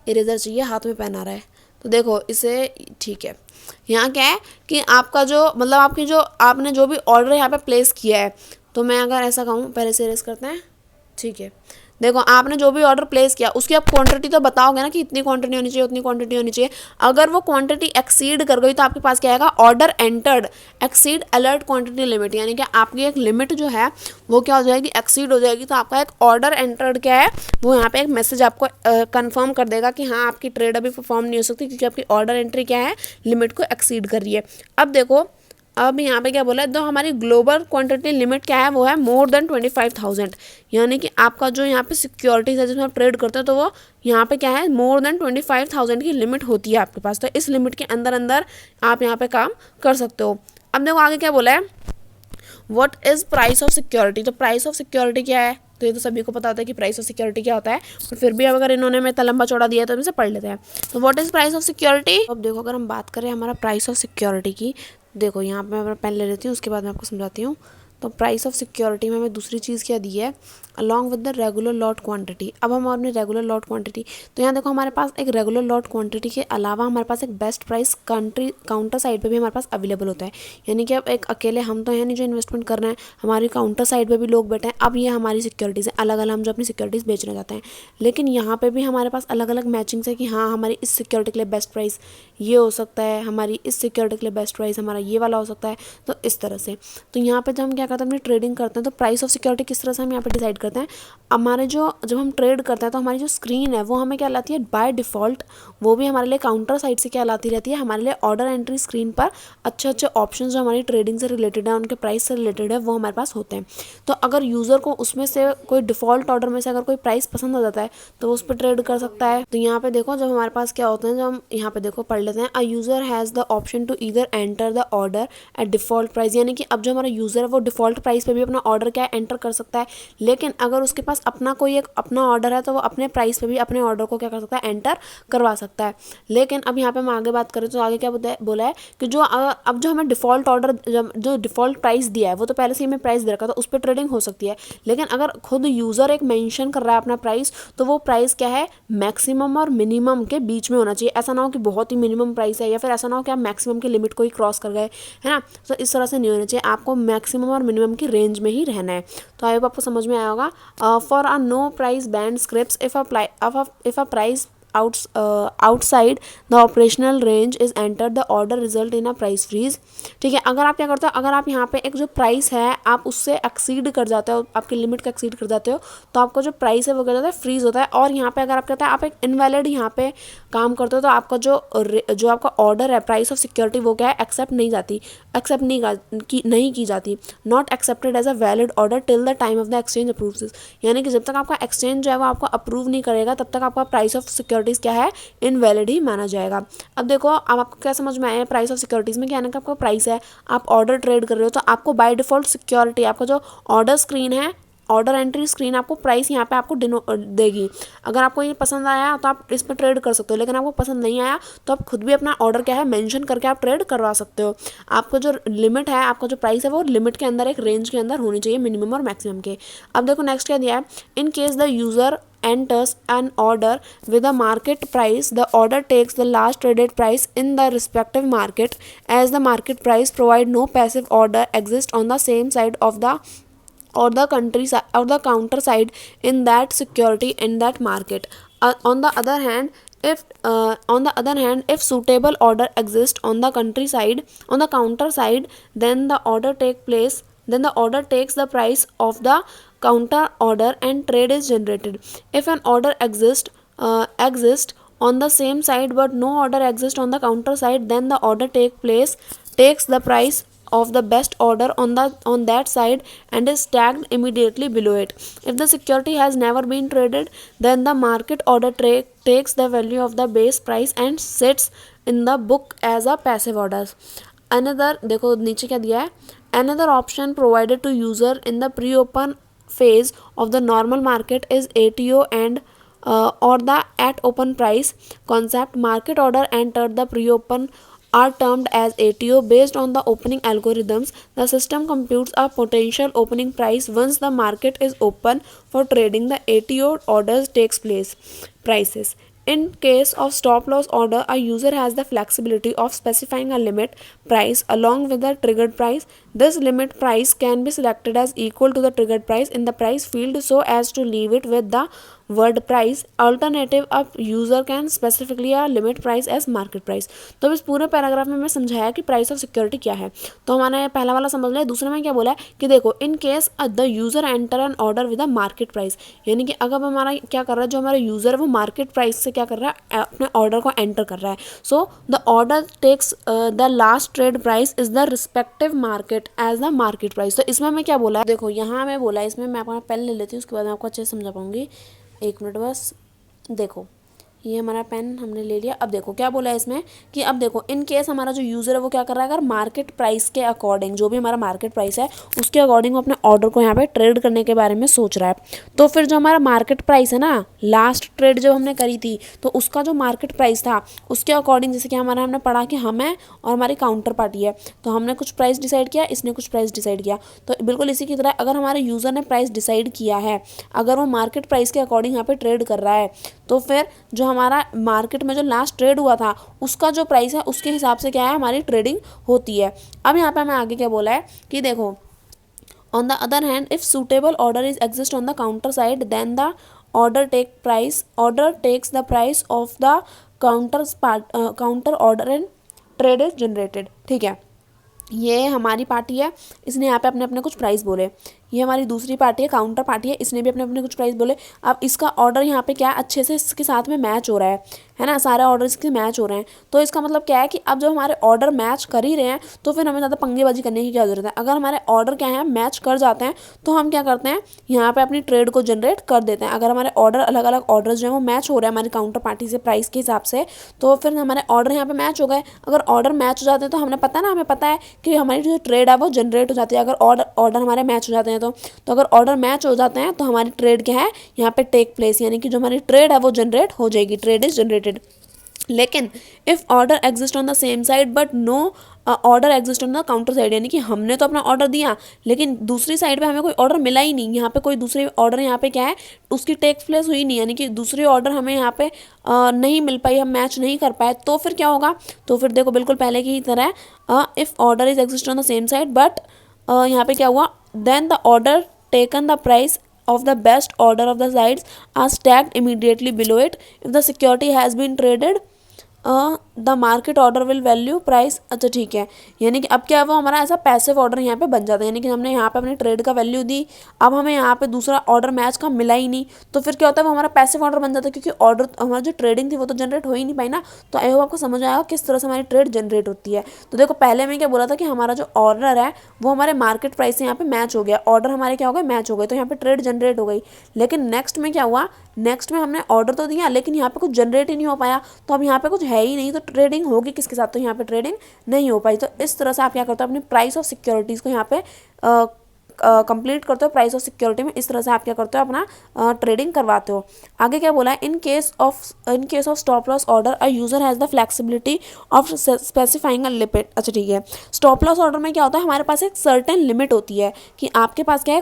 इरेजर चाहिए, हाथ में पेन आ रहा है, तो देखो इसे ठीक है। यहाँ क्या है कि आपका जो मतलब आपकी जो आपने जो भी ऑर्डर यहाँ पे प्लेस किया है, तो मैं अगर ऐसा कहूँ, पहले से इरेज करते हैं, ठीक है। देखो आपने जो भी ऑर्डर प्लेस किया उसकी आप क्वांटिटी तो बताओगे ना कि इतनी क्वांटिटी होनी चाहिए, उतनी क्वांटिटी होनी चाहिए। अगर वो क्वांटिटी एक्सीड कर गई तो आपके पास क्या आएगा, order entered exceed alert quantity limit, यानी कि आपकी एक लिमिट जो है वो क्या हो जाएगी, एक्सीड हो जाएगी। तो आपका एक ऑर्डर एंटर्ड क्या है, वो यहाँ पे एक मैसेज आपको कंफर्म कर देगा कि हाँ आपकी ट्रेड अभी परफॉर्म नहीं हो सकती क्योंकि आपकी ऑर्डर एंट्री क्या है, लिमिट को एक्सीड कर रही है। अब देखो अब यहाँ पे क्या बोला है, तो हमारी ग्लोबल क्वांटिटी लिमिट क्या है, वो है मोर देन 25,000, यानी कि आपका जो यहाँ पे सिक्योरिटीज है जिसमें आप ट्रेड करते हो तो वो यहाँ पे क्या है, मोर देन 25,000 की लिमिट होती है आपके पास। तो इस लिमिट के अंदर अंदर आप यहाँ पे काम कर सकते हो। अब देखो आगे क्या बोला है, what is price of security. तो प्राइस ऑफ सिक्योरिटी क्या है, तो ये तो सभी को पता होता है कि प्राइस ऑफ सिक्योरिटी क्या होता है, पर फिर भी अगर इन्होंने में लंबा चौड़ा दिया है तो हम इसे पढ़ लेते हैं। तो what is price of security. अब देखो अगर हम बात करें हमारा प्राइस ऑफ सिक्योरिटी की, देखो यहाँ पे मैं पेन ले लेती हूँ, उसके बाद मैं आपको समझाती हूँ। तो प्राइस ऑफ सिक्योरिटी में हमें दूसरी चीज़ क्या दी है, along with the regular lot quantity. अब हम अपने रेगुलर लॉट क्वांटिटी, तो यहाँ देखो हमारे पास एक रेगुलर लॉट क्वांटिटी के अलावा हमारे पास एक बेस्ट प्राइस काउंटर साइड पे भी हमारे पास अवेलेबल होता है। यानी कि अब एक अकेले हम तो है नहीं जो इन्वेस्टमेंट कर रहे हैं, हमारी काउंटर साइड पे भी लोग बैठे हैं। अब ये हमारी सिक्योरिटीज़ है अलग अलग, हम जो अपनी सिक्योरिटीज़ बेचना चाहते हैं, लेकिन यहाँ पर भी हमारे पास अलग अलग मैचिंग्स है कि हाँ हमारी इस सिक्योरिटी के लिए बेस्ट प्राइस ये हो सकता है, हमारी इस सिक्योरिटी के लिए बेस्ट प्राइस हमारा ये वाला हो सकता है। तो इस तरह से तो यहाँ पे जब हम क्या करते हैं, अपनी ट्रेडिंग करते हैं, तो प्राइस ऑफ सिक्योरिटी किस तरह से हम यहाँ पे डिसाइड करते हैं। हमारे जो जब हम ट्रेड करते हैं तो हमारी जो स्क्रीन है वो हमें क्या लाती है, बाय डिफ़ॉल्ट वो भी हमारे लिए काउंटर साइड से क्या लाती रहती है, हमारे लिए ऑर्डर एंट्री स्क्रीन पर अच्छे अच्छे ऑप्शन जो हमारी ट्रेडिंग से रिलेटेड है, उनके प्राइस से रिलेटेड है, वो हमारे पास होते हैं। तो अगर यूज़र को उसमें से कोई डिफ़ॉल्ट ऑर्डर में से अगर कोई प्राइस पसंद आ जाता है तो उस पर ट्रेड कर सकता है। तो यहाँ पे देखो जब हमारे पास क्या होता है, जब हम यहाँ पे देखो पढ़ लेते हैं, a user has the option to either enter the order at default price, यानी कि अब जो हमारा यूज़र है वो डिफ़ॉल्ट प्राइस पे भी अपना ऑर्डर क्या एंटर कर सकता है। लेकिन अगर उसके पास अपना कोई एक अपना ऑर्डर है तो वो अपने प्राइस पे भी अपने ऑर्डर को क्या कर सकता है, एंटर करवा सकता है। लेकिन अब यहाँ पे हम आगे बात करें तो आगे क्या बोला है कि जो अब जो हमें डिफ़ॉल्ट ऑर्डर जो डिफ़ॉल्ट प्राइस दिया है वो तो पहले से ही हमें प्राइस दे रखा था, उस पर ट्रेडिंग हो सकती है। लेकिन अगर खुद यूज़र एक मेंशन कर रहा है अपना प्राइस, तो वो प्राइस क्या है, मैक्सिमम और मिनिमम के बीच में होना चाहिए। ऐसा ना हो कि बहुत ही मिनिमम प्राइस है या फिर ऐसा ना हो कि आप मैक्सिमम की लिमिट को ही क्रॉस कर गए, है ना। तो इस तरह से नहीं होना चाहिए, आपको मैक्सिमम और मिनिमम की रेंज में ही रहना है। तो आई होप आपको समझ में आया होगा। For a no price band scripts if a price outside the operational range is entered the order result in a price freeze। ठीक है, अगर आप क्या करते हो, अगर आप यहाँ पे एक जो प्राइस है आप उससे एक्सीड कर जाते हो, आपकी लिमिट का एक्सीड कर जाते हो, तो आपका जो प्राइस है वो क्या जाता है, फ्रीज होता है। और यहाँ पे अगर आप कहते हैं आप एक इनवैलिड यहाँ पे काम करते हो, तो आपका जो आपका ऑर्डर है प्राइस ऑफ सिक्योरिटी वो क्या है, एक्सेप्ट नहीं की जाती, not accepted as a valid order till the time of the exchange approves this. यानी कि जब तक आपका एक्सचेंज जो है वो आपको अप्रूव नहीं करेगा तब तक आपका प्राइस ऑफ सिक्योरिटीज़ क्या है, इनवैलिड ही माना जाएगा। अब देखो अब आपको क्या समझ में आया, प्राइस ऑफ सिक्योरिटीज़ में क्या है ना, आपका प्राइस है, आप ऑर्डर ट्रेड कर रहे हो, तो आपको बाय डिफ़ॉल्ट सिक्योरिटी आपका जो ऑर्डर स्क्रीन है, ऑर्डर एंट्री स्क्रीन आपको प्राइस यहाँ पे आपको देगी। अगर आपको ये पसंद आया तो आप इस पर ट्रेड कर सकते हो, लेकिन आपको पसंद नहीं आया तो आप खुद भी अपना ऑर्डर क्या है मेंशन करके आप ट्रेड करवा सकते हो। आपका जो लिमिट है, आपका जो प्राइस है वो लिमिट के अंदर, एक रेंज के अंदर होनी चाहिए, मिनिमम और मैक्सिमम के। अब देखो नेक्स्ट क्या दिया है, इन case the user enters an order with a market price, the order takes the last traded price in the respective market, as the market price provide no passive order exist on the same side of the or the country or the counter side in that security in that market. On the other hand, if suitable order exists on the counter side, then the order takes the price of the counter order and trade is generated. If an order exists on the same side but no order exists on the counter side, then the order takes the price of the best order on that side and is tagged immediately below it. If the security has never been traded, then the market order takes the value of the base price and sits in the book as a passive order. Another, देखो नीचे क्या दिया है, another option provided to user in the pre-open phase of the normal market is ATO and or the at open price concept. Market order entered the pre-open are termed as ATO. Based on the opening algorithms, the system computes a potential opening price. Once the market is open for trading, the ATO orders takes place prices. In case of stop loss order, a user has the flexibility of specifying a limit price along with the triggered price. This limit price can be selected as equal to the triggered price in the price field so as to leave it with the word price. Alternative, a user can specifically a limit price as market price. तो इस पूरे पैराग्राफ में मैं समझाया कि प्राइस ऑफ सिक्योरिटी क्या है, तो हमारा पहला वाला समझ लिया। दूसरे में क्या बोला है कि देखो, in case the user enter an order with a market price, यानी कि अगर हमारा क्या कर रहा है, जो हमारा यूजर है वो मार्केट प्राइस से क्या कर रहा है, अपने ऑर्डर को एंटर कर रहा है। So the order takes the last trade price is the respective market as the market price. तो इसमें हमें क्या बोला है, देखो यहाँ हमें बोला है, इसमें मैं अपना पेन ले लेती हूँ, उसके बाद मैं आपको अच्छे से समझा पाऊंगी। एक मिनट बस। देखो ये हमारा पेन हमने ले लिया। अब देखो क्या बोला है इसमें कि अब देखो, इन केस हमारा जो यूज़र है वो क्या कर रहा है, अगर मार्केट प्राइस के अकॉर्डिंग, जो भी हमारा मार्केट प्राइस है उसके अकॉर्डिंग वो अपने ऑर्डर को यहाँ पे ट्रेड करने के बारे में सोच रहा है, तो फिर जो हमारा मार्केट प्राइस है ना, लास्ट ट्रेड जो हमने करी थी, तो उसका जो मार्केट प्राइस था उसके अकॉर्डिंग, जैसे कि हमने पढ़ा कि हमें और हमारी काउंटर पार्टी है, तो हमने कुछ प्राइस डिसाइड किया, इसने कुछ प्राइस डिसाइड किया, तो बिल्कुल इसी की तरह अगर हमारे यूज़र ने प्राइस डिसाइड किया है, अगर वो मार्केट प्राइस के अकॉर्डिंग यहाँ पे ट्रेड कर रहा है, तो फिर जो हमारा मार्केट में जो लास्ट ट्रेड हुआ था उसका जो प्राइस है उसके हिसाब से क्या है, हमारी ट्रेडिंग होती है। अब यहाँ पे हमें आगे क्या बोला है कि देखो, on the other hand if suitable order is exist on the counter side, then the order takes the price of the counter order and trade is generated. ठीक है, ये हमारी पार्टी है, इसने यहाँ पे अपने अपने कुछ प्राइस बोले। ये हमारी दूसरी पार्टी है, काउंटर पार्टी है, इसने भी अपने अपने कुछ प्राइस बोले। अब इसका ऑर्डर यहाँ पे क्या है, अच्छे से इसके साथ में मैच हो रहा है ना, सारे ऑर्डर इसके मैच हो रहे हैं। तो इसका मतलब क्या है कि अब जब हमारे ऑर्डर मैच कर ही रहे हैं तो फिर हमें ज़्यादा पंगेबाजी करने की क्या ज़रूरत है। अगर हमारे ऑर्डर क्या है, मैच कर जाते हैं, तो हम क्या करते हैं, यहाँ पर अपनी ट्रेड को जनरेट कर देते हैं। अगर हमारे ऑर्डर अलग अलग ऑर्डर जो है वो मैच हो रहे हैं हमारी काउंटर पार्टी से प्राइस के हिसाब से, तो फिर हमारे ऑर्डर यहाँ पर मैच हो गए। अगर ऑर्डर मैच हो जाते हैं तो हमें पता है कि हमारी जो ट्रेड है वो जनरेट हो जाती है। अगर ऑर्डर हमारे मैच हो जाते हैं तो अगर ऑर्डर मैच हो जाते हैं तो हमारी ट्रेड क्या है, यहाँ पे टेक प्लेस, यानी कि जो हमारी ट्रेड है वो जनरेट हो जाएगी, ट्रेड इज जनरेटेड। लेकिन if order exist on the same side but no order exist on the counter side, यानी कि हमने तो अपना ऑर्डर दिया लेकिन दूसरी साइड पे हमें कोई ऑर्डर मिला ही नहीं, यहाँ पे कोई दूसरी ऑर्डर यहाँ पे क्या है, उसकी टेक प्लेस हुई नहीं, यानी कि दूसरी ऑर्डर हमें यहाँ पे नहीं मिल पाई, हम मैच नहीं कर पाए, तो फिर क्या होगा, तो फिर देखो बिल्कुल पहले की तरह, if order is exist on the same side but यहाँ पे क्या हुआ, then the order taken the price of the best order of the sides are stacked immediately below it. If the security has been traded, the market order will value price. अच्छा ठीक है, यानी कि अब क्या है, वो हमारा ऐसा पैसिव ऑर्डर यहाँ पे बन जाता है, यानी कि हमने यहाँ पे अपनी ट्रेड का वैल्यू दी, अब हमें यहाँ पे दूसरा ऑर्डर मैच का मिला ही नहीं, तो फिर क्या होता है, वो हमारा पैसिव ऑर्डर बन जाता है, क्योंकि ऑर्डर हमारी जो ट्रेडिंग थी वो तो जनरेट हो ही नहीं पाई ना। तो आई होप आपको समझ आएगा किस तरह से हमारी ट्रेड जनरेट होती है। तो देखो पहले मैं क्या बोला था कि हमारा जो ऑर्डर है वो हमारे मार्केट प्राइस से यहाँ पे मैच हो गया, ऑर्डर हमारे क्या हो गए, मैच हो गए, तो यहाँ पे ट्रेड जनरेट हो गई। लेकिन नेक्स्ट में क्या हुआ, नेक्स्ट में हमने ऑर्डर तो दिया लेकिन यहाँ पे कुछ जनरेट ही नहीं हो पाया, तो अब यहाँ पे कुछ है ही नहीं, तो ट्रेडिंग होगी किसके साथ, तो यहाँ पे ट्रेडिंग नहीं हो पाई। तो इस तरह से आप क्या करते हो, अपनी प्राइस ऑफ सिक्योरिटीज़ को यहाँ पे कंप्लीट करते हो, प्राइस ऑफ सिक्योरिटी में इस तरह से आप क्या करते हो, अपना ट्रेडिंग करवाते हो। आगे क्या बोला है, इन case of stop loss order a user has the flexibility of specifying a limit. अच्छा ठीक है, स्टॉप लॉस ऑर्डर में क्या होता है, हमारे पास एक सर्टेन लिमिट होती है कि आपके पास क्या है,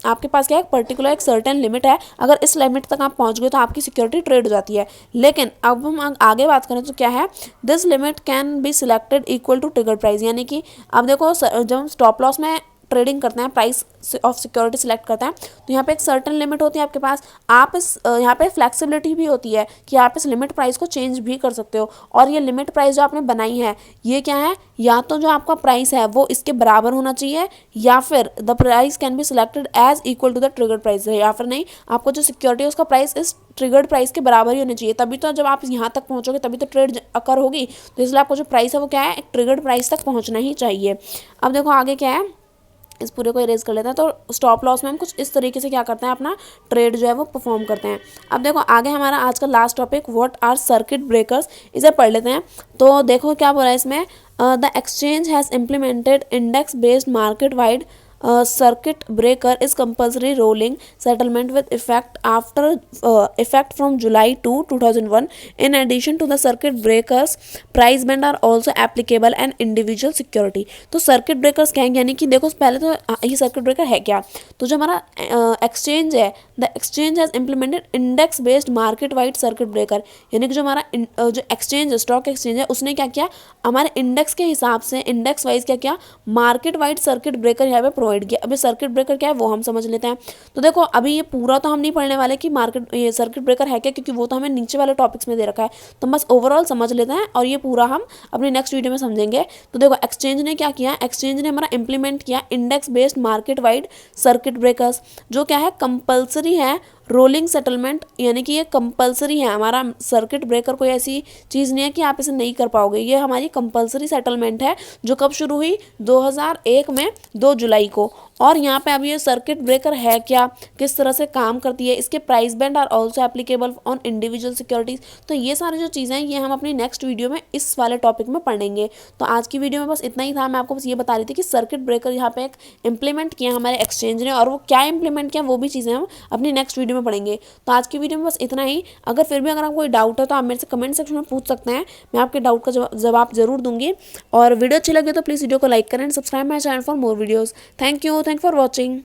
आपके पास क्या है, पर्टिकुलर एक सर्टेन लिमिट है, अगर इस लिमिट तक आप पहुंच गए तो आपकी सिक्योरिटी ट्रेड हो जाती है। लेकिन अब हम आगे बात करें तो क्या है, this limit can be selected equal to trigger price, यानी कि अब देखो जब हम स्टॉप लॉस में ट्रेडिंग करते हैं, प्राइस ऑफ सिक्योरिटी सिलेक्ट करते हैं, तो यहाँ पे एक सर्टेन लिमिट होती है आपके पास। आप इस यहाँ पे फ्लेक्सिबिलिटी भी होती है कि आप इस लिमिट प्राइस को चेंज भी कर सकते हो। और ये लिमिट प्राइस जो आपने बनाई है ये क्या है, या तो जो आपका प्राइस है वो इसके बराबर होना चाहिए, या फिर the price can be selected as equal to the triggered price, या फिर नहीं, आपको जो सिक्योरिटी है उसका प्राइस इस ट्रिगर्ड प्राइस के बराबर ही होनी चाहिए। तभी तो जब आप यहाँ तक पहुँचोगे तभी तो ट्रेड अकर होगी। तो इसलिए आपको जो प्राइस है वो क्या है, एक ट्रिगर्ड प्राइस तक पहुँचना ही चाहिए। अब देखो आगे क्या है, इस पूरे को इरेज कर लेते हैं। तो स्टॉप लॉस में हम कुछ इस तरीके से क्या करते हैं, अपना ट्रेड जो है वो परफॉर्म करते हैं। अब देखो आगे हमारा आज का last topic what R circuit breakers, इसे पढ़ लेते हैं। तो देखो क्या बोल रहा है इसमें, the exchange has implemented index based market wide circuit breaker is compulsory rolling settlement with effect from July 2, 2001. In addition to the circuit breakers, price band are also applicable and individual security. तो circuit breakers क्या है, यानी कि देखो पहले तो ये circuit breaker है क्या, तो जो हमारा exchange है, the exchange has implemented index based market wide circuit breaker, यानी कि जो हमारा जो exchange है, स्टॉक एक्सचेंज है, उसने क्या किया, हमारे इंडेक्स के हिसाब से इंडेक्स वाइज क्या किया, मार्केट वाइड सर्किट ब्रेकर यहाँ पे प्रोवाइड किया। अभी सर्किट ब्रेकर क्या है वो हम समझ लेते हैं। तो देखो अभी ये पूरा तो हम नहीं पढ़ने वाले कि मार्केट ये सर्किट ब्रेकर है क्या, क्योंकि वो तो हमें नीचे वाले टॉपिक्स में दे रखा है। तो बस ओवरऑल समझ लेते हैं और ये पूरा हम अपने नेक्स्ट वीडियो में समझेंगे। तो देखो एक्सचेंज ने क्या किया, एक्सचेंज ने हमारा इंप्लीमेंट किया index based market wide circuit breakers, जो क्या है, कंपल्सरी है रोलिंग सेटलमेंट, यानी कि ये कंपलसरी है। हमारा सर्किट ब्रेकर कोई ऐसी चीज़ नहीं है कि आप इसे नहीं कर पाओगे, ये हमारी कंपलसरी सेटलमेंट है जो कब शुरू हुई, 2001 में 2 जुलाई को। और यहाँ पे अब ये सर्किट ब्रेकर है क्या, किस तरह से काम करती है, इसके price band are also applicable on individual securities. तो ये सारी जो चीज़ें हैं ये हम अपनी नेक्स्ट वीडियो में इस वाले टॉपिक में पढ़ेंगे। तो आज की वीडियो में बस इतना ही था। मैं आपको बस ये बता रही थी कि सर्किट ब्रेकर यहाँ पे एक इम्प्लीमेंट किया हमारे एक्सचेंज ने, और वो क्या इम्प्लीमेंट किया वो भी चीज़ें हम अपनी नेक्स्ट वीडियो में पढ़ेंगे। तो आज की वीडियो में बस इतना ही। अगर फिर भी अगर आपको कोई डाउट है तो आप मेरे से कमेंट सेक्शन में पूछ सकते हैं, मैं आपके डाउट का जवाब जरूर दूंगी। और वीडियो अच्छी लगे तो प्लीज़ वीडियो को लाइक करें and subscribe my channel for more videos. Thank you for watching.